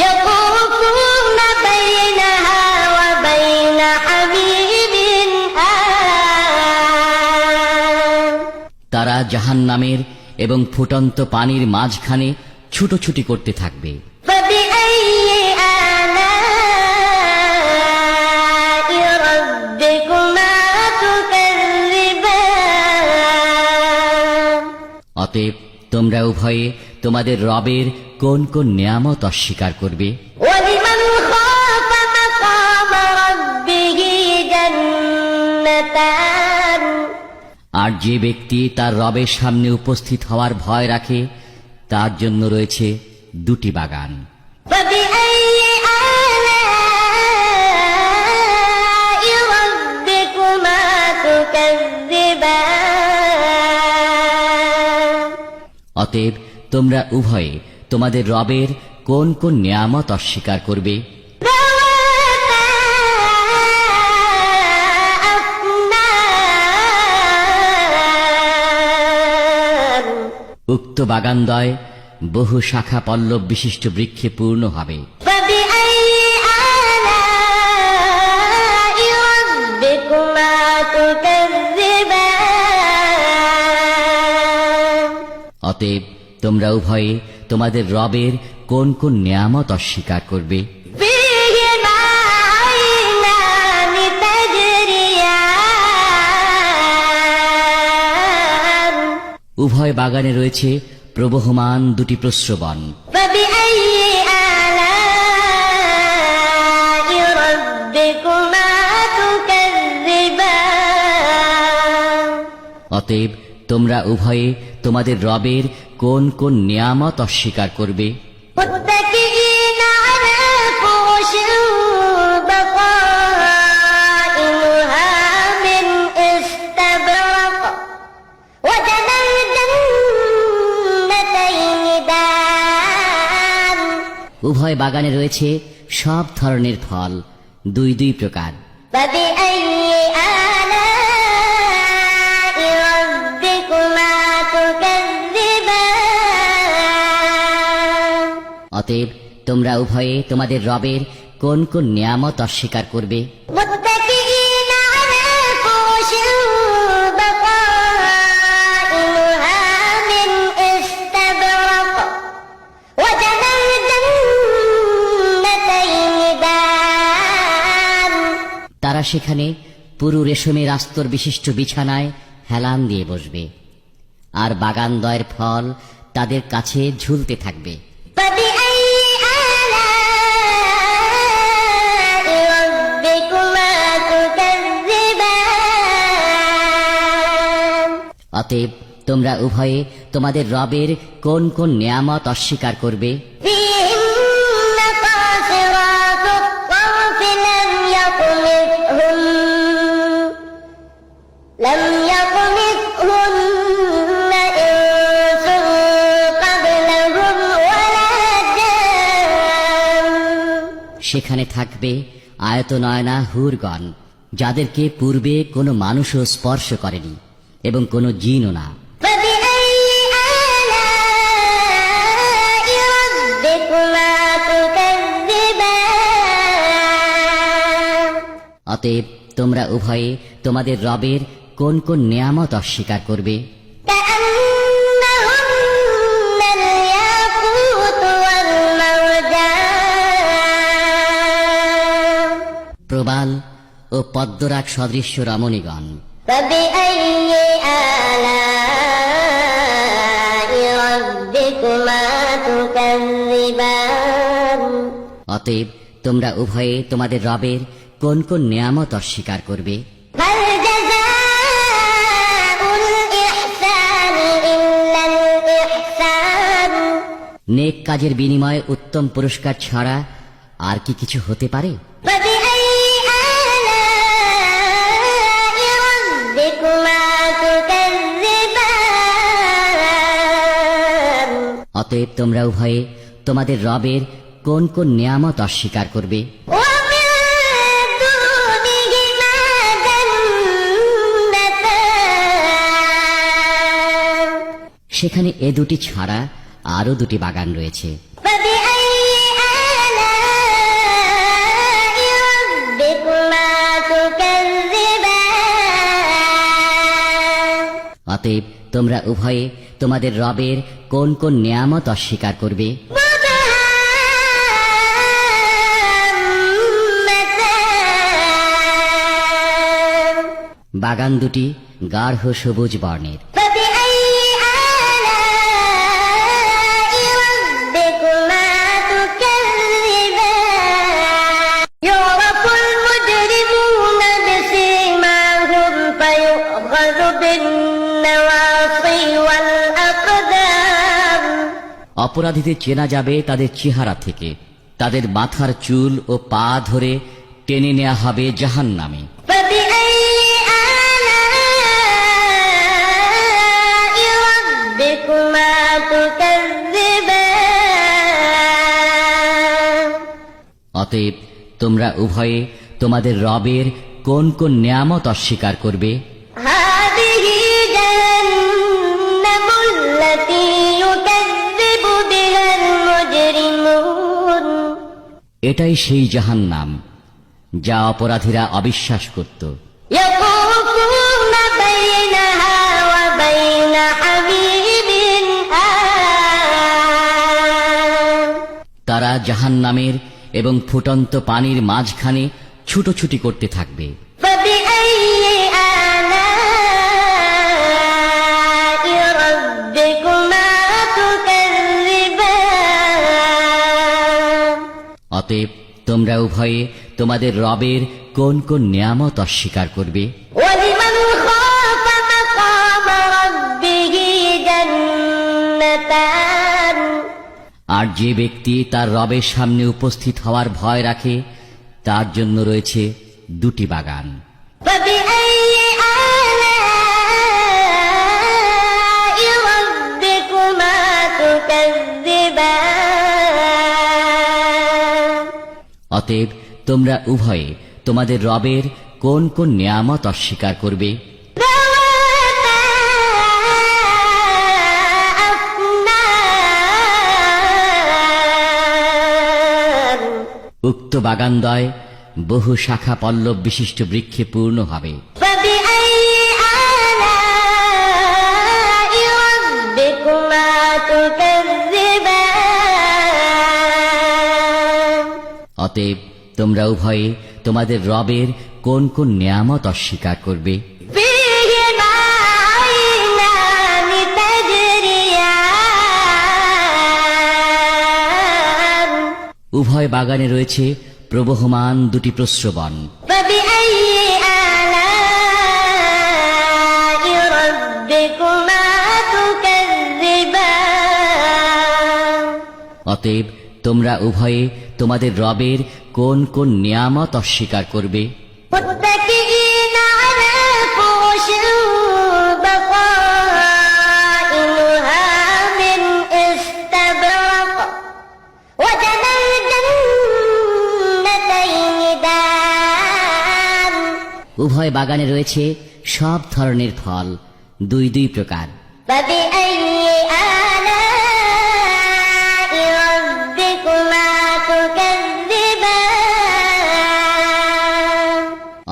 يطوفون بينها وبين حميم آن তারা জাহান্নামের এবং ফুটন্ত পানির মাঝখানে ছুটোছুটি করতে থাকবে। فبأي آلاء ربكما تكذبان অতএব তোমরা উভয়ে তোমাদের রবের কোন কোন নিয়ামত অস্বীকার করবে? ولمن خاف مقام ربه جنتان আর যে ব্যক্তি তার রবের সামনে উপস্থিত হওয়ার ভয় রাখে তার জন্য রয়েছে দুটি বাগান। فبأي آلاء ربكما تكذبان অতএব তোমরা উভয়ে তোমাদের রবের কোন কোন নিয়ামত অস্বীকার করবে? ذواتا أفنان উক্ত বাগানদ্বয় বহু শাখা পল্লব বিশিষ্ট বৃক্ষে পূর্ণ হবে। فبأي آلاء ربكما تكذبان অতএব তোমরা উভয়ে তোমাদের রবের কোন কোন নিয়ামত অস্বীকার করবে? فيهما عينان تجريان উভয় বাগানে রয়েছে প্রবহমান দুটি প্রস্রবণ। فبأي آلاء ربكما تكذبان অতএব তোমরা উভয়ে তোমাদের রবের কোন কোন নিয়ামত অস্বীকার করবে? متكئين على فرش بطائنها من استبرق وجنى الجنتين دان উভয় বাগানে রয়েছে সব ধরনের ফল, দুই দুই প্রকার। فبأي آلاء ربكما تكذبان অতএব তোমরা উভয়ে তোমাদের রবের কোন কোন নিয়ামত অস্বীকার করবে? متكئين على فرش بطائنها من استبرق وجنى الجنتين دان তারা সেখানে পুরু রেশমের আস্তর বিশিষ্ট বিছানায় হেলান দিয়ে বসবে, আর বাগানদ্বয়ের ফল তাদের কাছে ঝুলতে থাকবে। فبأي آلاء ربكما تكذبان অতএব তোমরা উভয়ে তোমাদের রবের কোন কোন নিয়ামত অস্বীকার করবে? فيهن قاصرات الطرف لم يطمثهن إنس قبلهم ولا جان সেখানে থাকবে আয়তনয়না হুরগণ, যাদেরকে পূর্বে কোনো মানুষও স্পর্শ করেনি এবং কোনো জিনও না। فبأي آلاء ربكما تكذبان অতএব তোমরা উভয়ে তোমাদের রবের কোন কোন নিয়ামত অস্বীকার করবে? كأن প্রবাল ও পদ্মরাগ সদৃশ্য রমণীগণ। فبأي آلاء ربكما تكذبان অতএব তোমরা উভয়ে তোমাদের রবের কোন কোন নিয়ামত অস্বীকার করবে? هل جزاء الإحسان إلا الإحسان নেক কাজের বিনিময়ে উত্তম পুরস্কার ছাড়া আর কি কিছু হতে পারে? فبأي آلاء ربكما تكذبان অতএব তোমরা উভয়ে তোমাদের রবের কোন কোন নিয়ামত অস্বীকার করবে? ومن دونهما جنتان সেখানে এ দুটি ছাড়া আরো দুটি বাগান রয়েছে। فبأي آلاء ربكما تكذبان অতএব তোমরা উভয়ে তোমাদের রবের কোন কোন নিয়ামত অস্বীকার করবে? مدهامتان বাগান দুটি গাঢ় সবুজ বর্ণের। فبأي آلاء ربكما تكذبان يعرف المجرمون بسيماهم فيؤخذ بالنواصي والأقدام অপরাধীদের চেনা যাবে তাদের চেহারা থেকে, তাদের মাথার চুল ও পা ধরে টেনে নেওয়া হবে জাহান্নামে। فبأي آلاء ربكما تكذبان অতএব তোমরা উভয়ে তোমাদের রবের কোন কোন নিয়ামত অস্বীকার করবে? هذه جهنم التي يكذب بها المجرمون এটাই সেই জাহান্নাম যা অপরাধীরা অবিশ্বাস করত। يطوفون بينها وبين حميم آن তারা জাহান্নামের এবং ফুটন্ত পানির মাঝখানে ছুটোছুটি করতে থাকবে। فبأي آلاء ربكما تكذبان অতএব তোমরা উভয়ে তোমাদের রবের কোন কোন নিয়ামত অস্বীকার করবে? ولمن خاف مقام ربه جنتان আর যে ব্যক্তি তার রবের সামনে উপস্থিত হওয়ার ভয় রাখে তার জন্য রয়েছে দুটি বাগান। فبأي آلاء ربكما تكذبان অতএব তোমরা উভয়ে তোমাদের রবের কোন কোন নিয়ামত অস্বীকার করবে? ذواتا أفنان উক্ত বাগানদ্বয় বহু শাখা পল্লব বিশিষ্ট বৃক্ষে পূর্ণ হবে। فبأي آلاء ربكما تكذبان অতএব তোমরা উভয়ে তোমাদের রবের কোন কোন নিয়ামত অস্বীকার করবে? فيهما عينان تجريان উভয় বাগানে রয়েছে প্রবহমান দুটি প্রস্রবণ। فبأي آلاء ربكما تكذبان অতএব তোমরা উভয়ে তোমাদের রবের কোন কোন নিয়ামত অস্বীকার করবে? متكئين على فرش بطائنها من استبرق وجنى الجنتين دان উভয় বাগানে রয়েছে সব ধরনের ফল, দুই দুই প্রকার। فبأي آلاء ربكما تكذبان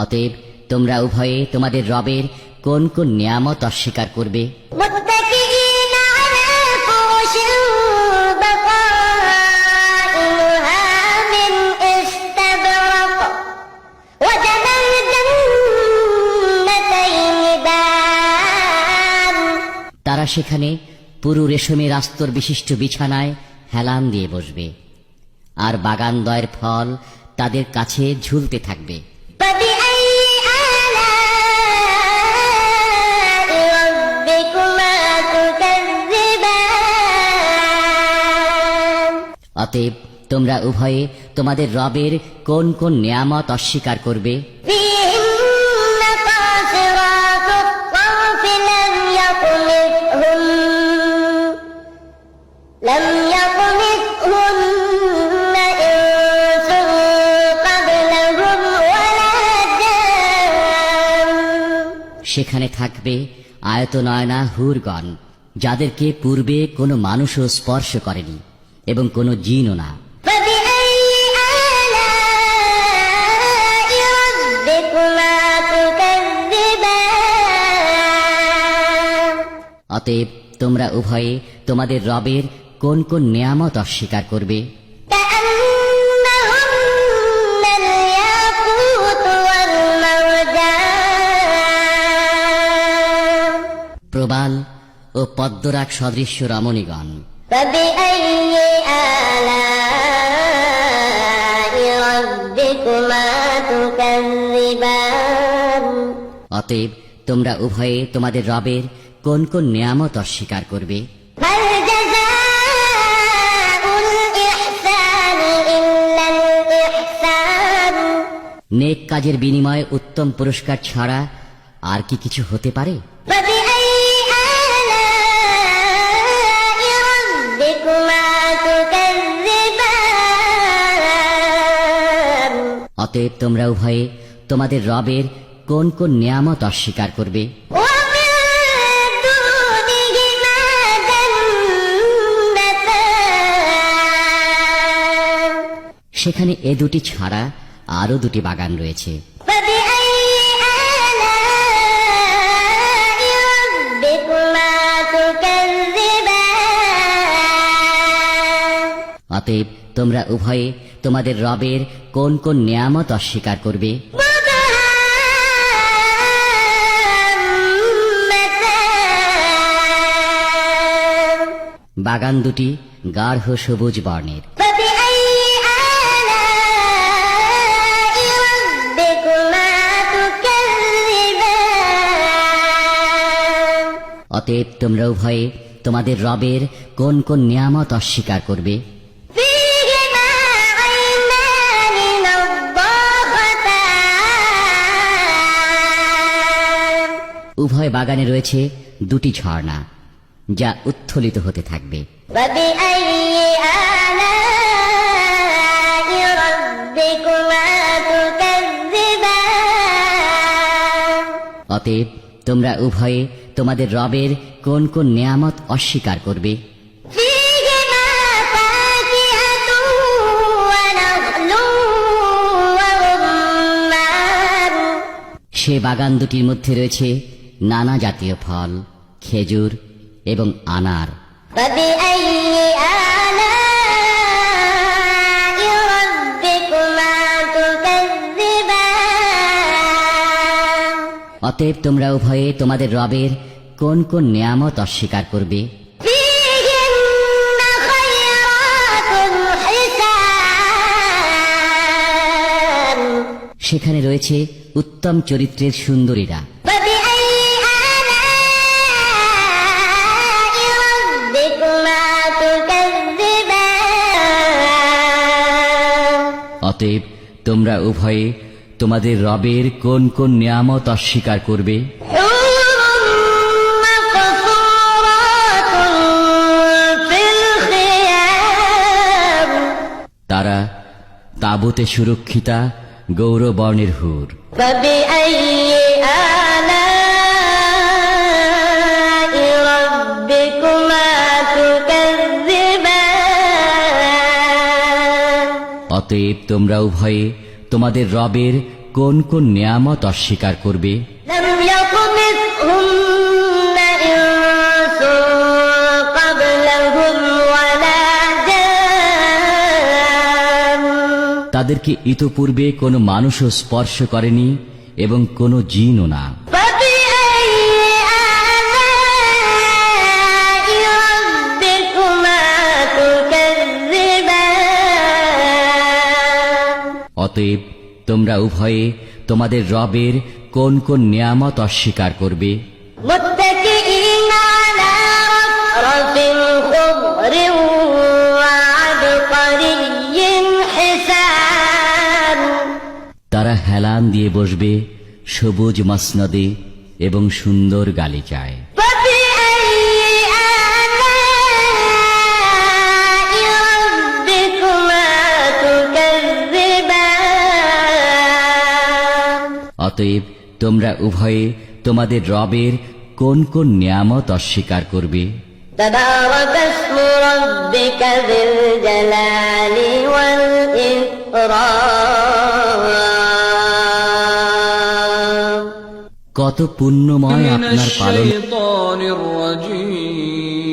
অতএব তোমরা উভয়ে তোমাদের রবের কোন কোন নিয়ামত অস্বীকার করবে? متكئين على فرش بطائنها من استبرق তারা সেখানে পুরু রেশমের আস্তর বিশিষ্ট বিছানায় হেলান দিয়ে বসবে, আর বাগানদ্বয়ের ফল তাদের কাছে ঝুলতে থাকবে। فبأي آلاء ربكما تكذبان অতএব তোমরা উভয়ে তোমাদের রবের কোন কোন নেয়ামত অস্বীকার করবে? فيهن قاصرات الطرف لم يطمثهن إنس قبلهم ولا جان সেখানে থাকবে আয়তনয়না হুরগণ, যাদেরকে পূর্বে কোনো মানুষও স্পর্শ করেনি এবং কোনো জিনও না। فبأي آلاء ربكما تكذبان অতএব তোমরা উভয়ে তোমাদের রবের কোন কোন নেয়ামত অস্বীকার করবে? كأنهن الياقوت والمرجان প্রবাল ও পদ্মরাগ সদৃশ্য রমণীগণ। فبأي آلاء ربكما تكذبان অতএব তোমরা উভয়ে তোমাদের রবের কোন কোন নেয়ামত অস্বীকার করবে? هل جزاء الإحسان إلا الإحسان নেক কাজের বিনিময়ে উত্তম পুরস্কার ছাড়া আর কি কিছু হতে পারে? فبأي آلاء ربكما تكذبان অতএব তোমরা উভয়ে তোমাদের রবের কোন কোন নেয়ামত অস্বীকার করবে? ومن دونهما جنتان সেখানে এ দুটি ছাড়া আরো দুটি বাগান রয়েছে। فبأي آلاء ربكما تكذبان অতএব তোমরা উভয়ে তোমাদের রবের কোন কোন নেয়ামত অস্বীকার করবে? مدهامتان বাগান দুটি গাঢ় সবুজ বর্ণের। فبأي آلاء ربكما تكذبان অতএব তোমরা উভয়ে তোমাদের রবের কোন কোন নেয়ামত অস্বীকার করবে? فيهما عينان نضاختان উভয় বাগানে রয়েছে দুটি ঝর্ণা, যা উত্থলিত হতে থাকবে। فبأي آلاء ربكما تكذبان অতএব তোমরা উভয়ে তোমাদের রবের কোন কোন নেয়ামত অস্বীকার করবে? فيهما فاكهة ونخل ورمان সে বাগান দুটির মধ্যে রয়েছে নানা জাতীয় ফল, খেজুর এবং আনার। فبأي آلاء ربكما تكذبان অতএব তোমরা উভয়ে তোমাদের রবের কোন কোন নেয়ামত অস্বীকার করবে? فيهن خيرات حسان সেখানে রয়েছে উত্তম চরিত্রের সুন্দরীরা। فبأي آلاء ربكما تكذبان অতএব তোমরা উভয়ে তোমাদের রবের কোন কোন নেয়ামত অস্বীকার করবে? حور مقصورات في الخيام তারা তাঁবুতে সুরক্ষিতা গৌরবর্ণের হুর। فبأي آلاء ربكما تكذبان অতএব তোমরা উভয়ে তোমাদের রবের কোন কোন নেয়ামত অস্বীকার করবে? لم يطمثهن إنس قبلهم ولا جان তাদেরকে ইতপূর্বে কোনো মানুষও স্পর্শ করেনি এবং কোনো জিনও না। فبأي آلاء অতএব তোমরা উভয়ে তোমাদের রবের কোন কোন নিয়ামত অস্বীকার করবে? متكئين على رفرف خضر وعبقري حسان তারা হেলান দিয়ে বসবে সবুজ মসনদে এবং সুন্দর গালিচায়। فبأي آلاء ربكما تكذبان অতএব তোমরা উভয়ে তোমাদের রবের কোন কোন নিয়ামত অস্বীকার করবে? تبارك اسم ربك ذي الجلال والإكرام কত পুণ্যময় من আপনার পালন। الشيطان الرجيم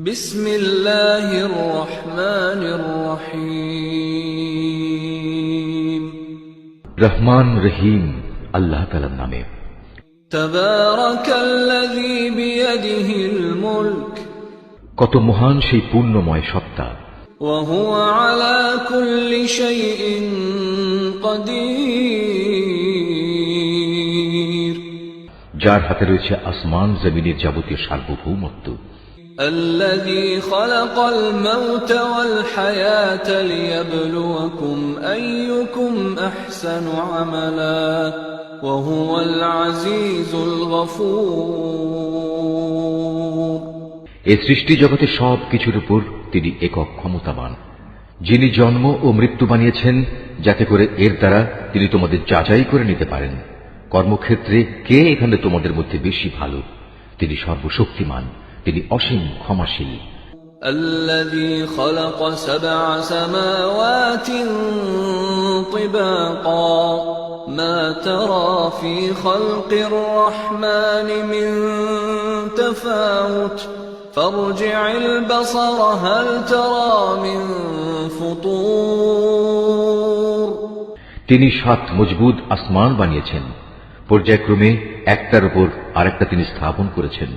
بسم الله الرحمن الرحيم রহমান রহিম আল্লাহ তাআলার নামে। تبارك الذي بيده الملك কত মহান সেই পূর্ণময় সত্তা, وهو على كل شيء قدير যার হাতে রয়েছে আসমান জমিনের যাবতীয় সার্বভৌমত্ব। الذي خلق الموت والحياة ليبلوكم أيكم أحسن عملا وهو العزيز الغفور এই সৃষ্টি জগতে সব কিছুর উপর তিনি একক ক্ষমতাবান, যিনি জন্ম ও মৃত্যু বানিয়েছেন যাতে করে এর দ্বারা তিনি তোমাদের যাচাই করে নিতে পারেন কর্মক্ষেত্রে কে এখানে তোমাদের মধ্যে বেশি ভালো। তিনি সর্বশক্তিমান, তিনি অসীম ক্ষমাশীল। الذي خلق 7 سماوات طباقا ما ترى في خلق الرحمن من تفاوت فارجع البصر هل ترى من فطور তিনি 7 মজবুত আসমান বানিয়েছেন, পর্যায়ক্রমে একটার উপর আরেকটা তিনি স্থাপন করেছেন।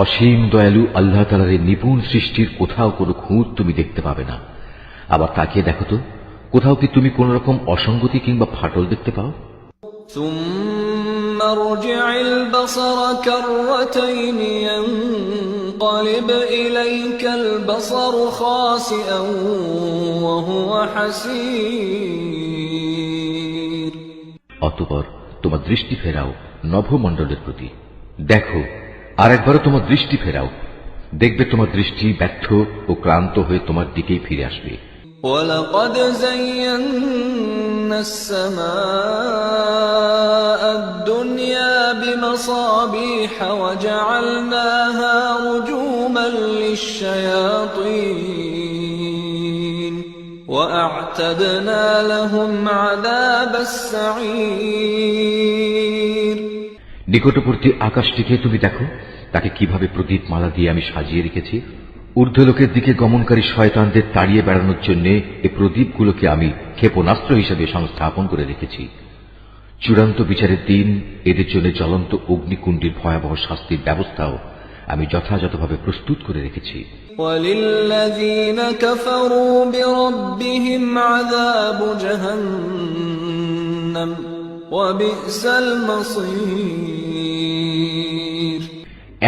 অসীম দয়ালু আল্লাহ তাআলার এই নিপুণ সৃষ্টির কোথাও কোনো খুঁত তুমি দেখতে পাবে না। আবার তাকিয়ে দেখো তো, কোথাও কি তুমি কোন রকম অসঙ্গতি কিংবা ফাটল দেখতে পাও? ثم ارجع البصر كرتين ينقلب إليك البصر خاسئا وهو حسير অতঃপর তোমার দৃষ্টি ফেরাও নভমণ্ডলের প্রতি, দেখো আরেকবারও তোমার দৃষ্টি ফেরাও, দেখবে তোমার দৃষ্টি ব্যর্থ ও ক্লান্ত হয়ে তোমার দিকেই ফিরে আসবে। ولقد زينا السماء الدنيا بمصابيح وجعلناها رجوما للشياطين وأعتدنا لهم عذاب السعير নিকটবর্তী আকাশটিকে তুমি দেখো, তাকে কিভাবে প্রদীপ মালা দিয়ে আমি সাজিয়ে রেখেছি। ঊর্ধ্বলোকের দিকে গমনকারী শয়তানদের তাড়িয়ে বেড়ানোর জন্য এই প্রদীপগুলোকে আমি ক্ষেপণাস্ত্র হিসেবে সংস্থাপন করে রেখেছি। চূড়ান্ত বিচারের দিন এদের জন্য জ্বলন্ত অগ্নিকুণ্ডের ভয়াবহ শাস্তির ব্যবস্থাও আমি যথাযথভাবে প্রস্তুত করে রেখেছি। وللذين كفروا بربهم عذاب جهنم وبئس المصير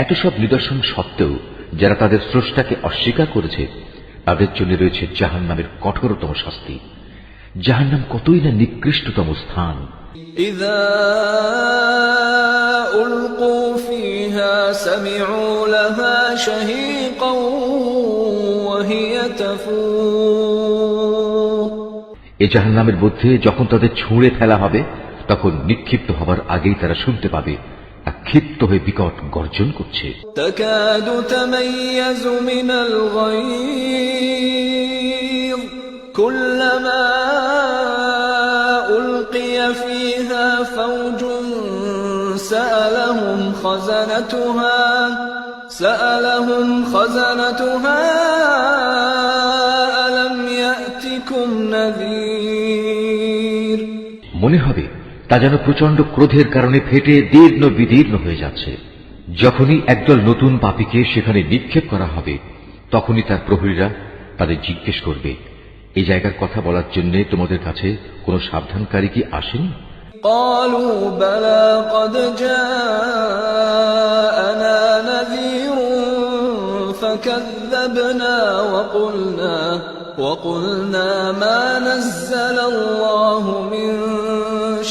এত সব নিদর্শন সত্ত্বেও যারা তাদের স্রষ্টাকে অস্বীকার করেছে তাদের জন্য রয়েছে জাহান্নামের কঠোরতম শাস্তি। জাহান্নাম কতই না নিকৃষ্টতম স্থান। إذا ألقوا فيها سمعوا لها شهيقا وهي تفور এ জাহান্নামের মধ্যে যখন তাদের ছুঁড়ে ফেলা হবে তখন নিক্ষিপ্ত হবার আগেই তারা শুনতে পাবে তা ক্ষিপ্ত হয়ে বিকট গর্জন করছে। تكاد تميز من الغيظ كلما ألقي فيها فوج سألهم خزنتها ألم يأتكم نذير মনে হবে তা যেন প্রচন্ড ক্রোধের কারণে ফেটে দীর্ণ বিদীর্ণ হয়ে যাচ্ছে। যখনই একদল নতুন পাপীকে সেখানে নিক্ষেপ করা হবে তখনই তার প্রহরীরা তাদের জিজ্ঞেস করবে, এই জায়গার কথা বলার জন্য তোমাদের কাছে কোনো সাবধানকারী কি আসেনি? قالوا بلى قد جاءنا نذير فكذبنا وقلنا ما نزل الله من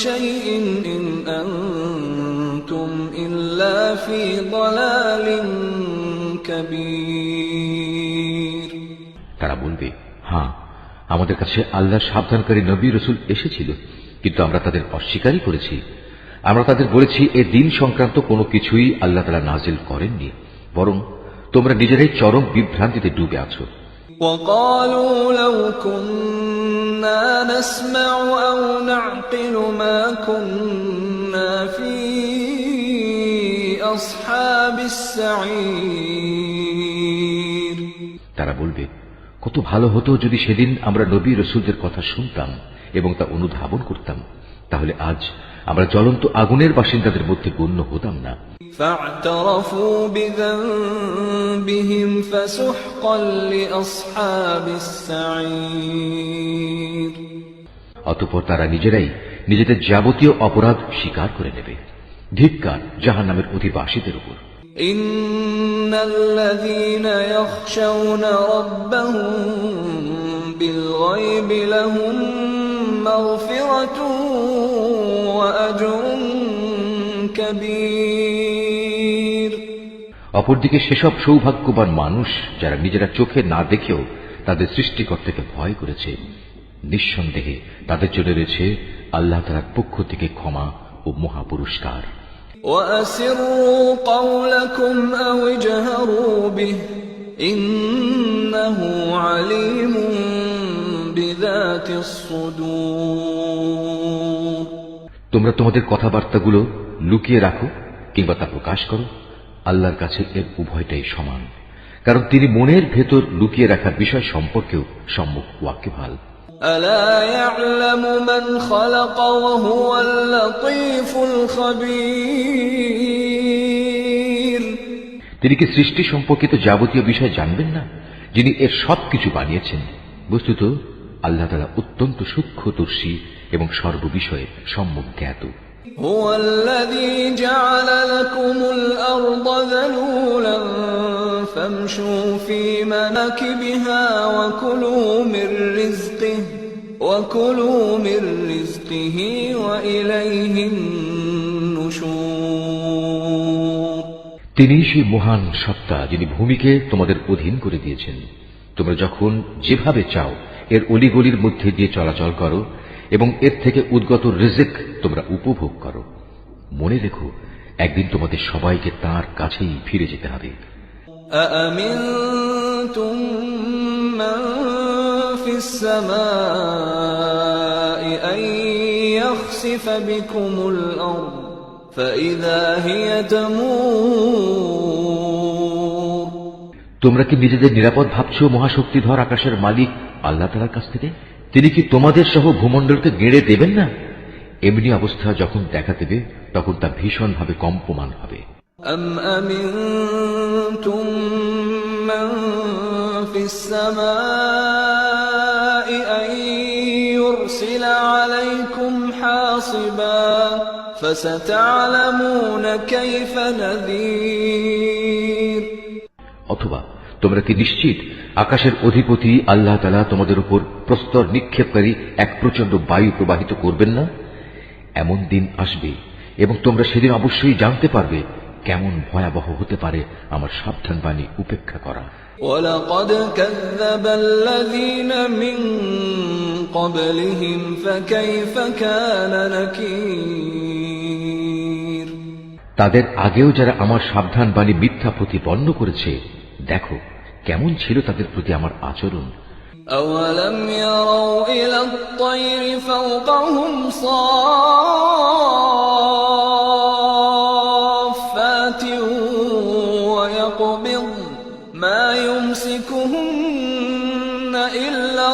شيء إن أنتم إلا في ضلال كبير। তারা বলবে, হ্যাঁ, আমাদের কাছে আল্লাহর সাবধানকারী নবী রাসূল এসেছিল, কিন্তু আমরা তাদের অস্বীকারই করেছি। আমরা তাদের বলেছি এ দিন সংক্রান্ত কোনো কিছুই আল্লাহ তাআলা নাজিল করেননি, বরং তোমরা নিজেরাই চরম বিভ্রান্তিতে ডুবে আছো। وقالوا لو كنا نسمع أو نعقل ما كنا في أصحاب السعير। তারা বলবে, কত ভালো হতো যদি সেদিন আমরা নবী রাসূলদের কথা শুনতাম এবং তা অনুধাবন করতাম, তাহলে আজ আমরা জ্বলন্ত আগুনের বাসিন্দাদের মধ্যে গণ্য হতাম না। فاعترفوا بذنبهم فسحقا لأصحاب السعير। অতঃপর তারা নিজেরাই নিজেদের যাবতীয় অপরাধ স্বীকার করে নেবে। ধিক্কার জাহান্নামের অধিবাসীদের উপর। إن الذين يخشون ربهم بالغيب لهم مغفرة وأجر كبير। অপরদিকে সেসব সৌভাগ্যবান মানুষ যারা নিজেরা চোখে না দেখেও তাদের সৃষ্টিকর্তাকে ভয় করেছে, নিঃসন্দেহে তাদের জন্য রয়েছে আল্লাহ তাআলার পক্ষ থেকে ক্ষমা ও মহাপুরস্কার। وأسروا قولكم أو اجهروا به إنه عليم بذات الصدور। তোমরা তোমাদের কথাবার্তাগুলো লুকিয়ে রাখো কিংবা তা প্রকাশ করো, আল্লাহর কাছে এর উভয়টাই সমান, কারণ তিনি মনের ভেতর লুকিয়ে রাখার বিষয় সম্পর্কেও সম্মুখ ওয়াকিবহাল। ألا يعلم من خلق وهو اللطيف الخبير। তিনি কি সৃষ্টি সম্পর্কিত যাবতীয় বিষয় জানবেন না, যিনি এর সবকিছু বানিয়েছেন? বস্তুত আল্লাহ তাআলা অত্যন্ত সূক্ষ্মদর্শী এবং সর্ববিষয়ে সম্যক জ্ঞাত। هو الذي جعل لكم الأرض ذلولا فامشوا في مناكبها وكلوا من رزقه وإليه النشور। তিনি সেই মহান সত্তা যিনি ভূমিকে তোমাদের অধীন করে দিয়েছেন। তোমরা যখন যেভাবে চাও এর অলিগলির মধ্যে দিয়ে চলাচল করো এবং এর থেকে উদ্গত রিজিক তোমরা উপভোগ করো। মনে রেখো, একদিন তোমাদের সবাইকে তাঁর কাছেই ফিরে যেতে হবে। أأمنتم من في السماء أن يخسف بكم الأرض فإذا هي تمور। তোমরা কি নিজেদের নিরাপদ ভাবছো মহাশক্তিধর আকাশের মালিক আল্লাহ তাআলার কাছ থেকে? তিনি কি তোমাদের সহ ভূমণ্ডলকে গেড়ে দেবেন না? এমনি অবস্থা যখন দেখা দেবে তখন তা ভীষণভাবে কম্পমান হবে। أم أمنتم من في السماء أن يرسل عليكم حاصبا فستعلمون كيف نذير। অথবা তোমরা কি নিশ্চিত আকাশের অধিপতি আল্লাহ তাআলা তোমাদের উপর প্রস্তর নিক্ষেপকারী এক প্রচন্ড বায়ু প্রবাহিত করবেন না? এমন দিন আসবে এবং তোমরা সেদিন অবশ্যই জানতে পারবে কেমন ভয়াবহ হতে পারে আমার সাবধান বাণী উপেক্ষা করা। ولقد كذب الذين من قبلهم فكيف كان نكير। তাদের আগেও যারা আমার সাবধান বাণী মিথ্যা প্রতিপন্ন করেছে, দেখো কেমন ছিল তাদের প্রতি আমার আচরণ। أولم يروا إلى الطير فوقهم صافات ويقبض ما يمسكهن إلا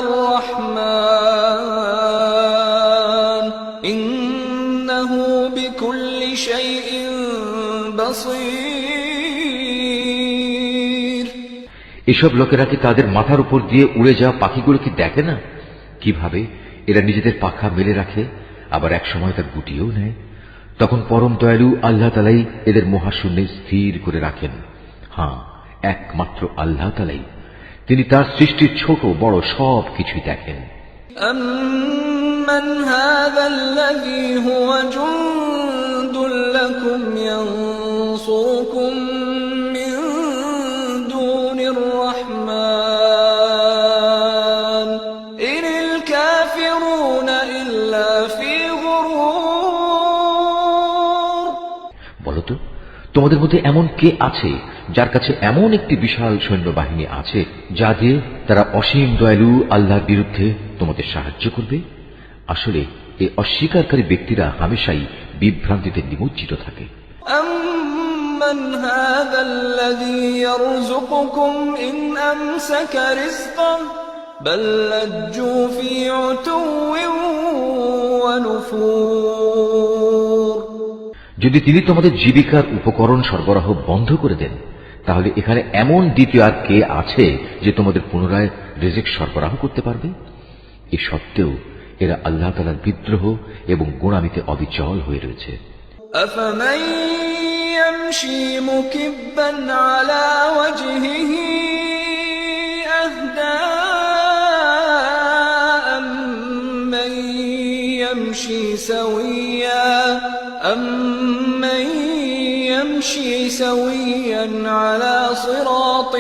الرحمن إنه بكل شيء بصير। এসব লোকেরা কি তাদের মাথার উপর দিয়ে উড়ে যাওয়া পাখিগুলো কি দেখে না কিভাবে এরা নিজেদের পাখা মেলে রাখে, আবার এক সময় তা গুটিয়েও নেয়। তখন পরম দয়ালু আল্লাহ তাআলাই এদের মহাশূন্যে স্থির করে রাখেন। হ্যাঁ, একমাত্র আল্লাহ তাআলাই, তিনি তার সৃষ্টির ছোট বড় সব কিছুই দেখেন। أَمَّنْ هَذَا الَّذِي هُوَ جُندٌ لَكُمْ يَنصُرُكُم مِّن دُونِ الرَّحْمَٰنِ إِنِ الْكَافِرُونَ إِلَّا فِي غُرُورٍ। বলতো, তোমাদের মধ্যে এমন কে আছে যার কাছে এমন একটি বিশাল সৈন্যবাহিনী আছে যা দিয়ে তারা অসীম দয়ালু আল্লাহর বিরুদ্ধে তোমাদের সাহায্য করবে? আসলে এই অস্বীকারী ব্যক্তিরা হামেশাই বিভ্রান্তিতে নিমজ্জিত থাকে। أَمَّنْ هَذَا الَّذِي يَرْزُقُكُمْ إِنْ أَمْسَكَ رِزْقَهُ بَل لَّجُّوا فِي عُتُوٍّ وَنُفُورٍ। যদি তিনি তোমাদের জীবিকার উপকরণ সরবরাহ বন্ধ করে দেন, তাহলে এখানে এমন দ্বিতীয় আর কে আছে যে তোমাদের পুনরায় রিজিক সরবরাহ করতে পারবে? এ সত্ত্বেও এরা আল্লাহ তাআলার বিদ্রোহ এবং গোঁড়ামিতে অবিচল হয়ে রয়েছে। أَفَمَن يَمْشِي مُكِبًّا عَلَى وَجْهِهِ أَهْدَىٰ أَمَّن يَمْشِي سَوِيًّا عَلَى صِرَاطٍ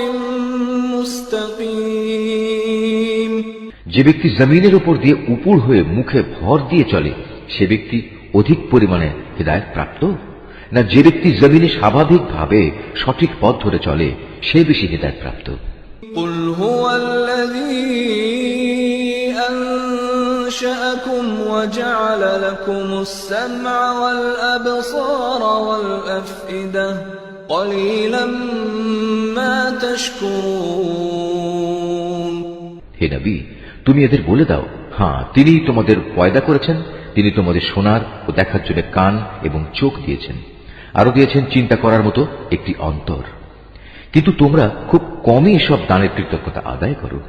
مُّسْتَقِيمٍ। যে ব্যক্তি জমিনের উপর দিয়ে উপুড় হয়ে মুখে ভর দিয়ে চলে, সে ব্যক্তি অধিক পরিমাণে হিদায়াত প্রাপ্ত, না যে ব্যক্তি জমিনে স্বাভাবিকভাবে সঠিক পথ ধরে চলে সে বেশি হিদায়াত প্রাপ্ত? قُلْ هُوَ الَّذِي أَنشَأَكُمْ وَجَعَلَ لَكُمُ السَّمْعَ وَالْأَبْصَارَ وَالْأَفْئِدَةَ قَلِيلًا مَا تَشْكُرُونَ। হে নবী, তুমি এদের বলে দাও, হ্যাঁ, তিনিই তোমাদের পয়দা করেছেন, তিনি তোমাদের শোনার ও দেখার জন্য কান এবং চোখ দিয়েছেন, আরো দিয়েছেন চিন্তা করার মতো একটি অন্তর, কিন্তু তোমরা খুব কমই এসব দানের কৃতজ্ঞতা আদায় করো।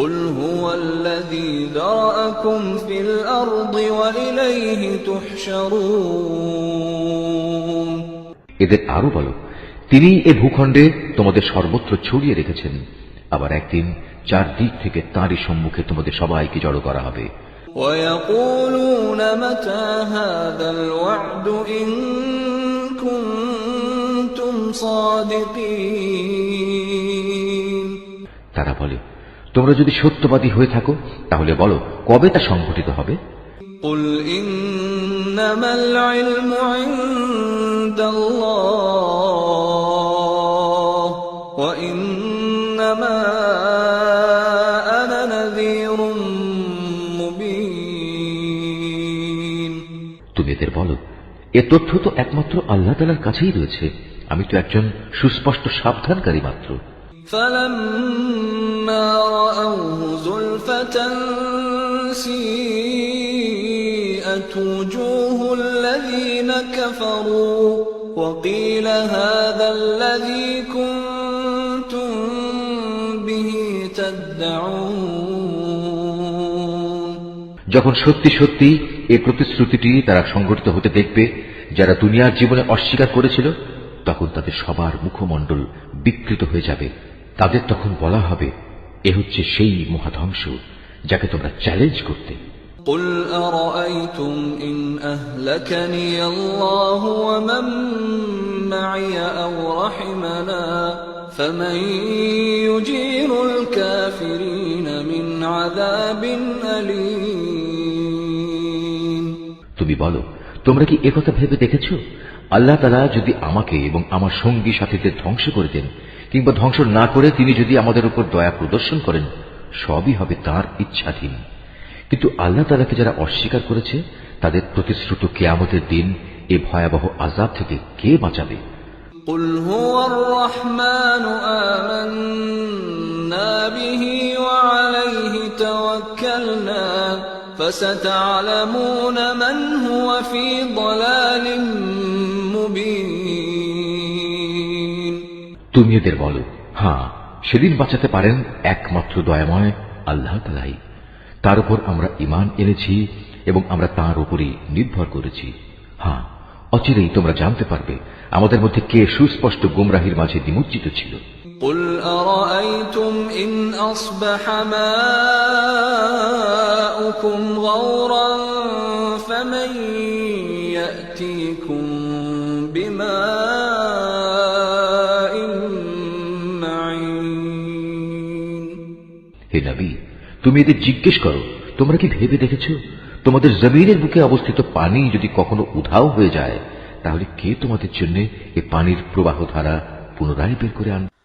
قُلْ هُوَ الَّذِي ذَرَأَكُمْ فِي الْأَرْضِ وَإِلَيْهِ تُحْشَرُونَ। এদের আরো বলো, তিনি এ ভূখণ্ডে তোমাদের সর্বত্র ছড়িয়ে রেখেছেন, আবার একদিন চারদিক থেকে তাঁরই সম্মুখে তোমাদের সবাইকে জড়ো করা হবে। وَيَقُولُونَ مَتَىٰ هَٰذَا الْوَعْدُ إِن كُنتُمْ صَادِقِينَ। তারা বলে, তোমরা যদি সত্যবাদী হয়ে থাকো তাহলে বলো, কবে তা সংঘটিত হবে? قُلْ إِنَّمَا الْعِلْمُ عِندَ اللَّهِ وَإِنَّمَا أَنَا نَذِيرٌ مُبِينٌ। তুমি এদের বলো, এ তথ্য তো একমাত্র আল্লাহ তাআলার কাছেই রয়েছে, আমি তো একজন সুস্পষ্ট সাবধানকারী মাত্র। فَلَمَّا رَأَوْهُ زُلْفَةً سِيئَتْ وُجُوهُ الَّذِينَ كَفَرُوا وَقِيلَ هَٰذَا الَّذِي كُنتُم بِهِ تَدَّعُونَ। যখন সত্যি সত্যি এই প্রতিশ্রুতিটি তারা সংঘটিত হতে দেখবে যারা দুনিয়ার জীবনে অস্বীকার করেছিল, তখন তাদের সবার মুখমণ্ডল বিকৃত হয়ে যাবে। তাদের তখন বলা হবে, এ হচ্ছে সেই মহাধ্বংস যাকে তোমরা চ্যালেঞ্জ করতে। قُلْ أَرَأَيْتُمْ إِنْ أَهْلَكَنِيَ اللَّهُ وَمَن مَّعِيَ أَوْ رَحِمَنَا فَمَن يُجِيرُ الْكَافِرِينَ مِنْ عَذَابٍ أَلِيمٍ। তুমি বলো, তোমরা কি একথা ভেবে দেখেছ, আল্লাহ তাআলা যদি আমাকে এবং আমার সঙ্গী সাথীদের ধ্বংস করে দেন, কিংবা ধ্বংস না করে তিনি যদি আমাদের উপর দয়া প্রদর্শন করেন, সবই হবে তাঁর ইচ্ছাধীন। কিন্তু আল্লাহ তাআলাকে যারা অস্বীকার করেছে, তাদের প্রতিশ্রুত কিয়ামতের দিন এই ভয়াবহ আযাব থেকে কে বাঁচাবে? قُلْ هُوَ الرَّحْمَٰنُ آمَنَّا بِهِ وَعَلَيْهِ تَوَكَّلْنَا فَسَتَعْلَمُونَ مَنْ هُوَ فِي ضَلَالٍ مُّبِينٍ। তুমি এদের বলো, হ্যাঁ, সেদিন বাঁচাতে পারেন একমাত্র দয়াময় আল্লাহ তাআলাই, তার উপর আমরা ঈমান এনেছি এবং আমরা তার উপরই নির্ভর করেছি। হ্যাঁ, অচিরেই তোমরা জানতে পারবে আমাদের মধ্যে কে সুস্পষ্ট গুমরাহির মাঝে নিমজ্জিত ছিল। قل أرأيتم إن أصبح ماؤكم غورا فمن يأتيكم بماء معين। হে নবী, তুমি এদের জিজ্ঞেস করো, তোমরা কি ভেবে দেখেছ তোমাদের জমিনের বুকে অবস্থিত পানি যদি কখনো উধাও হয়ে যায়, তাহলে কে তোমাদের জন্য এ পানির প্রবাহ ধারা পুনরায় বের করে আনবে?